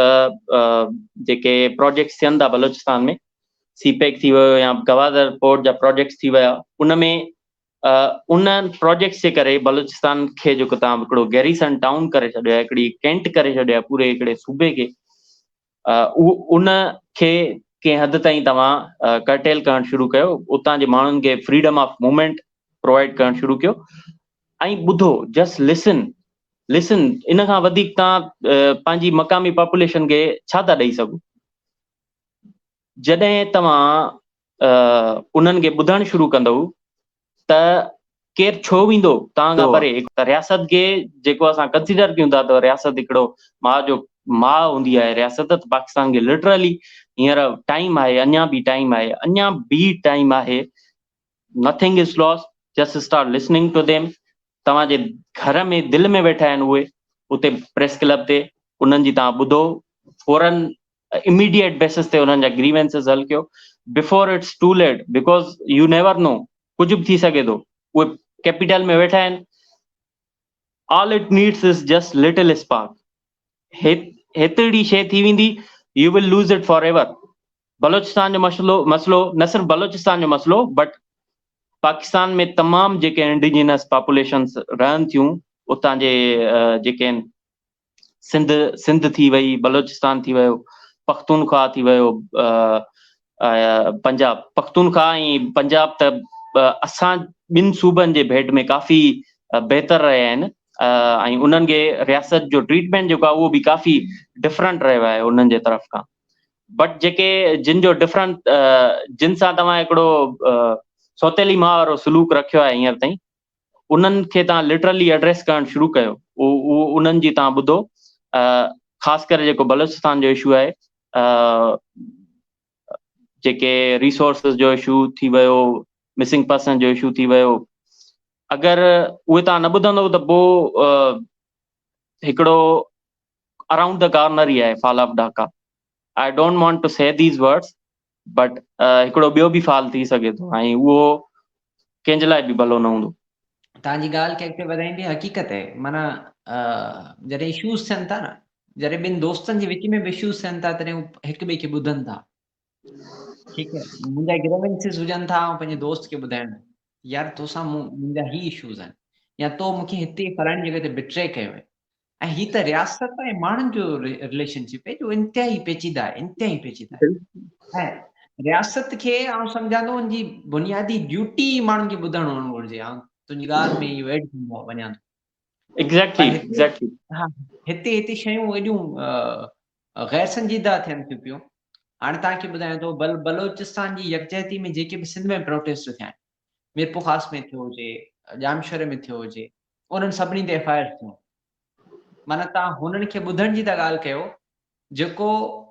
जेके प्रोजेक्ट्स थियनि था बलोचिस्तान में, सीपेक थी वियो या गवादर पोर्ट जा प्रोजेक्ट्स थी विया, उन में उन प्रोजेक्ट्स जे करे बलोचिस्तान खे जेको तव्हां हिकिड़ो गैरिसन टाउन करे छॾियो आहे, हिकिड़ी कैंट करे छॾियो आहे पूरे हिकिड़े सूबे खे, उन खे कंहिं हद ताईं तव्हां कर्टेल करणु शुरू कयो। उतां जे माण्हुनि खे फ्रीडम ऑफ मूवमेंट प्रोवाइड करणु शुरू कयो ऐं ॿुधो, जस्ट लिसन। इन खां वधीक तव्हां पंहिंजी मक़ामी पॉपुलेशन खे छा था ॾेई सघो? जॾहिं तव्हां उन्हनि खे ॿुधणु शुरू कंदव त केरु छो वेंदो तव्हां खां परे? त रियासत खे जेको असां कंसिडर कयूं था त रियासत हिकिड़ो माउ हूंदी आहे रियासत, त पाकिस्तान खे लिटरली हींअर टाइम आहे, अञा बि टाइम आहे। Nothing is lost, just start listening to them. तव्हांजे घर में दिलि में वेठा आहिनि उहे, उते प्रेस क्लब ते उन्हनि जी तव्हां ॿुधो, फौरन इमीडिएट बेसिस ते उन्हनि जा ग्रीवेंसेस हल कयो before it's too late, because you never know, कुझु बि थी सघे थो। उहे कैपिटल में वेठा आहिनि। All it needs is just little spark. हेतिरी शइ थी वेंदी, U will lose it for ever. Balochistan जो मसलो न सिर्फ़ु बलोचिस्तान जो मसलो, बट पाकिस्तान में तमामु जेके इंडिजिनस पॉपुलेशन्स रहनि थियूं, उतां जे जेके आहिनि सिंध थी वई, बलोचिस्तान थी वियो, पख्तूनख्वा थी वियो, पंजाब। पख्तूनख्वा ऐं पंजाब त असां ॿिनि सूबनि जे भेट में काफ़ी बहितर रहिया आहिनि ऐं उन्हनि खे रियासत जो ट्रीटमेंट जेको आहे उहो बि काफ़ी डिफरेंट रहियो आहे उन्हनि जे तरफ़ खां। बट जेके जिन जो डिफरेंट जिन सां तव्हां हिकिड़ो सौतेली माउ वारो सलूक रखियो आहे हींअर ताईं, उन्हनि खे तव्हां लिटरली एड्रेस करणु शुरू कयो। उन्हनि जी तव्हां ॿुधो, ख़ासि करे जेको बलोचिस्तान जो इशू आहे, जेके रिसोर्सिस जो इशू थी वियो, मिसिंग पर्सन जो इशू थी वियो, अगरि उहे तव्हां न ॿुधंदव त पोइ हिकिड़ो अराउंड द कॉर्नर ई आहे fall of Dhaka. I don't want to say these words, but हिकिड़ो ॿियो बि फाल थी सघे थो ऐं उहो कंहिंजे लाइ बि भलो न हूंदो। तव्हांजी ॻाल्हि खे अॻिते वधाईंदे हक़ीक़त आहे, माना जॾहिं इशूज़ थियनि था न, जॾहिं ॿिनि दोस्तनि जे विच में बि इशूज़ थियनि था, तॾहिं हिक ॿिए खे ॿुधनि था। ठीकु आहे, मुंहिंजा ग्रीवेंसेस हुजनि था, ऐं पंहिंजे दोस्त खे ॿुधाइण, यार तोसां मुंहिंजा ही इशूज़ आहिनि, या तो मूंखे हिते फलाणी जॻह ते बिट्रे कयो आहे। ऐं ही त रियासत ऐं माण्हुनि जो रिलेशनशिप आहे जो इंतिहाई पेचीदा आहे। ऐं रियासत खे आउं सम्झां थो उनजी बुनियादी ड्यूटी माण्हुनि खे ॿुधणु हुअणु घुरिजे। तुंहिंजी ॻाल्हि में इहो एड थींदो आहे वञा थो। एग्ज़ैक्टली। हा, हिते शयूं एॾियूं गैर संजीदा थियनि थियूं पियूं। हाणे तव्हांखे ॿुधायां थो, बलोचिस्तान जी यकजहती में जेके बि सिंध में प्रोटेस्ट थिया आहिनि, मीरपुर ख़ास में थियो हुजे, जामशोरे में थियो हुजे, उन्हनि सभिनी ते FIR थियूं। माना तव्हां हुननि खे ॿुधण जी था ॻाल्हि कयो, जेको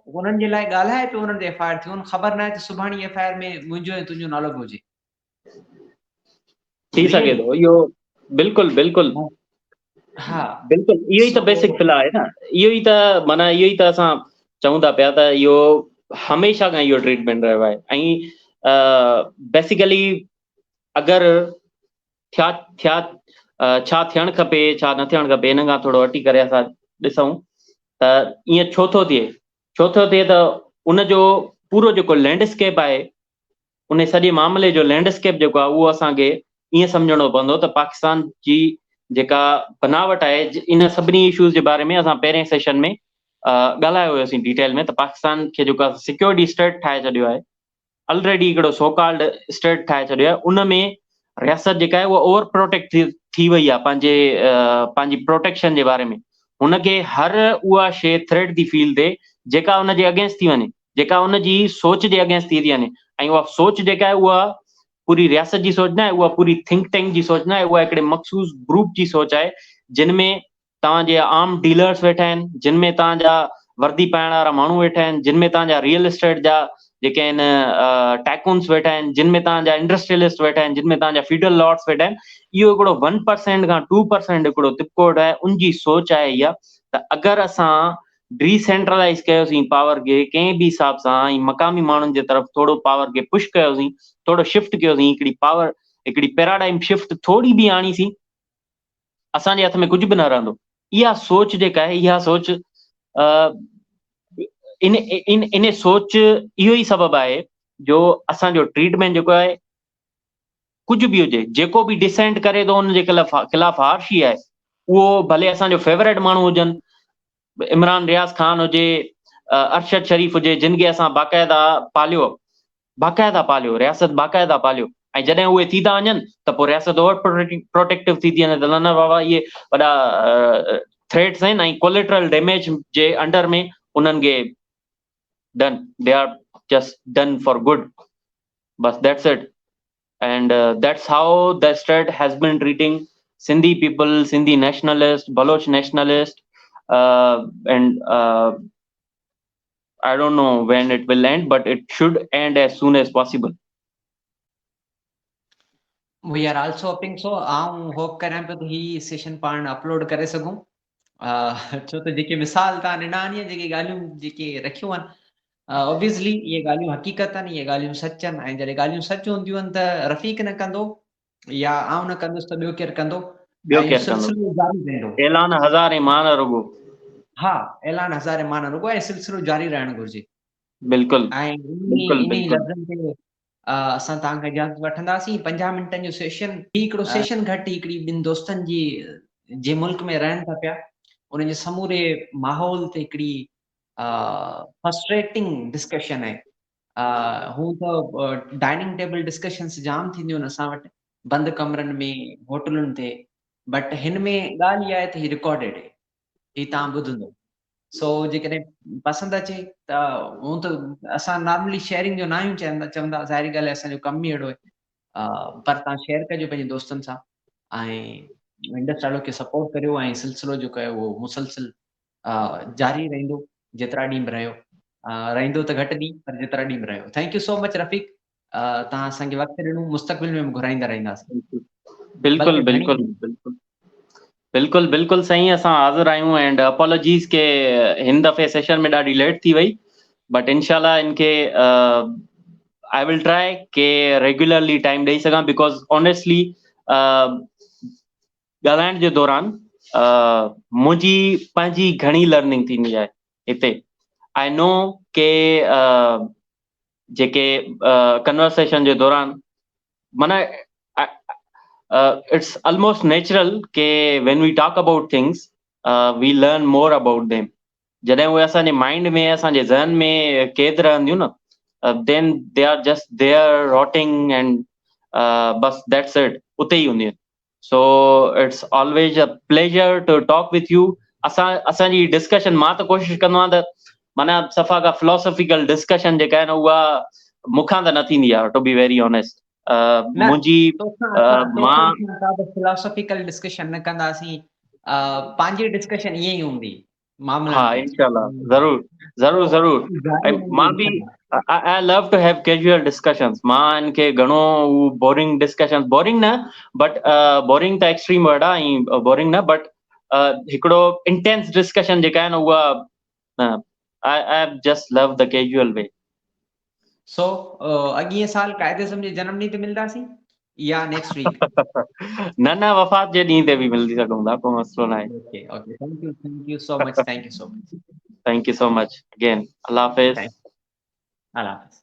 उन्हनि जे लाइ ॻाल्हाए पियो उन्हनि ते FIR थियूं, ख़बर न आहे त सुभाणे FIR में मुंहिंजो ऐं तुंहिंजो नालो बि हुजे। थी सघे थो इहो, बिल्कुलु। हा, बिल्कुलु इहो ई त बेसिक फिला आहे न। इहो ई त माना इहो ई त असां चऊं था पिया त इहो हमेशह खां इहो ट्रीटमेंट रहियो आहे। ऐं बेसिकली अगरि छा थियणु खपे छा न थियणु खपे, इन खां थोरो हटी करे असां ॾिसूं त ईअं छो थो थिए त उनजो पूरो जेको लैंडस्केप आहे, उन सॼे मामले जो लैंडस्केप जेको आहे उहो असांखे ईअं सम्झणो पवंदो त पाकिस्तान जी जेका बनावट आहे इन सभिनी इश्यूज़ जे बारे में असां पहिरें सेशन में ॻाल्हायो हुयोसीं डिटेल में, त पाकिस्तान खे जेको आहे सिक्योरिटी स्टेट ठाहे छॾियो आहे, ऑलरेडी हिकिड़ो सोकॉल्ड स्टेट ठाहे छॾियो आहे, उन में रियासत जेका आहे उहा ओवर प्रोटेक्ट थी वई आहे पंहिंजी प्रोटेक्शन जे बारे में। हुनखे हर उहा शइ थ्रेट थी फील थिए जेका हुनजे अगेंस्ट थी वञे, जेका हुनजी सोच जे अगेंस्ट थी वञे, ऐं उहा सोच जेका आहे उहा पूरी रियासत जी सोच न आहे, उहा पूरी थिंक टैंक जी सोच न आहे, उहा हिकिड़े मखसूस ग्रुप जी सोच आहे जिन में तव्हांजे आर्म डीलर्स वेठा आहिनि, जिन में तव्हांजा वर्दी पाइण वारा माण्हू वेठा आहिनि, जिन में तव्हांजा रियल एस्टेट जा जेके आहिनि टैकून्स वेठा आहिनि, जिन में तव्हांजा इंडस्ट्रियलिस्ट वेठा आहिनि, जिन में तव्हांजा फीडल लॉर्ड्स वेठा आहिनि। इहो हिकिड़ो 1% खां 2% हिकिड़ो तिपकोड़ आहे, उनजी सोच आहे इहा। त अगरि असां डिसेंट्रलाइज़ कयोसीं पावर खे कंहिं बि हिसाब सां, ऐं मक़ामी माण्हुनि जे तरफ़ थोरो पावर खे पुश कयोसीं, थोरो शिफ्ट कयोसीं, हिकिड़ी पैराडाइम शिफ्ट थोरी बि आणीसीं, असांजे हथ में कुझु बि न रहंदो। इहा सोच जेका आहे, इहा सोच इन सोच इहो ई सबबु आहे जो असांजो ट्रीटमेंट जेको आहे, कुझु बि हुजे, जेको बि डिसेंट करे थो उनजे खिलाफ़ हार्शी आहे। उहो भले असांजो फेवरेट माण्हू हुजनि, इमरान रियाज़ खान हुजे, अरशद शरीफ़ हुजे, जिन खे असां बाक़ाइदा पालियो, रियासत बाक़ाइदा पालियो, ऐं जॾहिं उहे थी था वञनि त पोइ रियासत ओवर प्रोटेक्टिव थी वञे, त न बाबा इहे वॾा थ्रेट्स आहिनि, ऐं कोलेटरल डैमेज जे अंडर में उन्हनि खे they are just done for good, bus that's it. And that's how the state has been treating Sindhi people, Sindhi nationalists, Baloch nationalists, and I don't know when it will end, but it should end as soon as possible. We are also hoping so. आऊं hope करियां पियो त ही session पाण upload करे सघूं, छो त जेके मिसाल तव्हां ॾिना आहिनि, जेके ॻाल्हियूं जेके रखियूं आहिनि, ऑब्वियसली इहे ॻाल्हियूं हक़ीक़त आहिनि, इहे ॻाल्हियूं सच आहिनि, ऐं जॾहिं ॻाल्हियूं सच हूंदियूं आहिनि त रफ़ीक न कंदो या आउं न कंदुसि त ॿियो केरु कंदो, ॿियो ऐं केरु कंदो? सिलसिलो जारी रहंदो। ऐलान हज़ारे मान रुगो। हा, ऐलान हज़ारे मान रुगो, ऐं सिलसिलो जारी रहणु घुरिजे। बिल्कुलु ऐं इन लफ़्ज़नि ते असां तव्हांखां इजाज़त वठंदासीं। 50 मिंटनि जो सेशन, हिकिड़ो सेशन घटि, हिकिड़ी ॿिनि दोस्तनि जी जे मुल्क में रहनि था पिया, उन्हनि जे समूरे माहौल ते हिकिड़ी फ्रस्ट्रेटिंग डिस्कशन आहे। हू त डाइनिंग टेबल डिस्कशन्स जाम थींदियूं आहिनि असां वटि, बंदि कमरनि में, होटलुनि ते, बट हिन में ॻाल्हि इहा आहे त हीअ रिकॉर्डेड आहे, हीअ तव्हां ॿुधंदो। सो जेकॾहिं पसंदि अचे त हूअं त असां नॉर्मली शेयरिंग जो न आहियूं चवंदा, ज़ाहिरी ॻाल्हि आहे असांजो कमु ई अहिड़ो आहे, पर तव्हां शेयर कजो पंहिंजे दोस्तनि सां, ऐं इंडस चालो खे सपोर्ट करियो, ऐं सिलसिलो जेको आहे उहो मुसलसिल जारी रहंदो जेतिरा ॾींहं बि रहियो, रहंदो त घटि ॾींहं, पर जेतिरा ॾींहं बि रहियो। थैंक यू सो मच रफ़ीक, तव्हां असांखे वक़्तु ॾिनो, मुस्तक़बिल में घुराईंदा रहंदासीं। बिल्कुलु बिल्कुलु बिल्कुलु बिल्कुलु बिल्कुलु सही, असां हाज़िर आहियूं। एंड अपॉलॉजीज़ के हिन दफ़े सेशन में ॾाढी लेट थी वई, बट इनशाला इनखे आई विल ट्राई के रेगुलरली टाइम ॾेई सघां, बिकॉज ऑनेस्टली ॻाल्हाइण जे दौरान मुंहिंजी पंहिंजी घणी लर्निंग थींदी आहे हिते। आई नो के जेके कन्वर्सेशन जे दौरान माना it's almost natural के when we talk about things we learn more about them। जॾहिं उहे असांजे माइंड में, असांजे ज़हन में क़ैद रहंदियूं न, then they are just there rotting and bus that's it, उते ई हूंदियूं। so it's always a pleasure to talk with you। असांजी डिस्कशन, मां त कोशिशि कंदो आहियां त माना सफ़ा का फिलोसॉफिकल डिस्कशन जेका आहे न, उहा मूंखां त न थींदी आहे, टू बी वेरी ऑनेस्ट। मुंहिंजी फिलोसॉफिकल डिस्कशन न कंदासीं, पंहिंजी डिस्कशन ईअं ई हूंदी मामला। हाँ, इंशाल्लाह, ज़रूर ज़रूर ज़रूर। मां भी I love to have casual discussions. मां इनके घणो बोरिंग डिस्कशंस, बोरिंग न, बट बोरिंग त एक्सट्रीम वर्ड आहे, ऐं बोरिंग न, बट हिकिड़ो इंटेंस डिस्कशन जेका आहे न, उहा I just love the casual way. So अॻिए साल कायदे आज़म जे जनम ॾींहं ते मिलंदासीं या नेक्स्ट वीक? न वफ़ात जे ॾींहं ते बि मिली सघूं था, को मसलो न आहे। Okay okay, thank you so much, thank you so much, thank you so much again. अल्लाह हाफ़िज़। अल्लाह हाफ़िज़।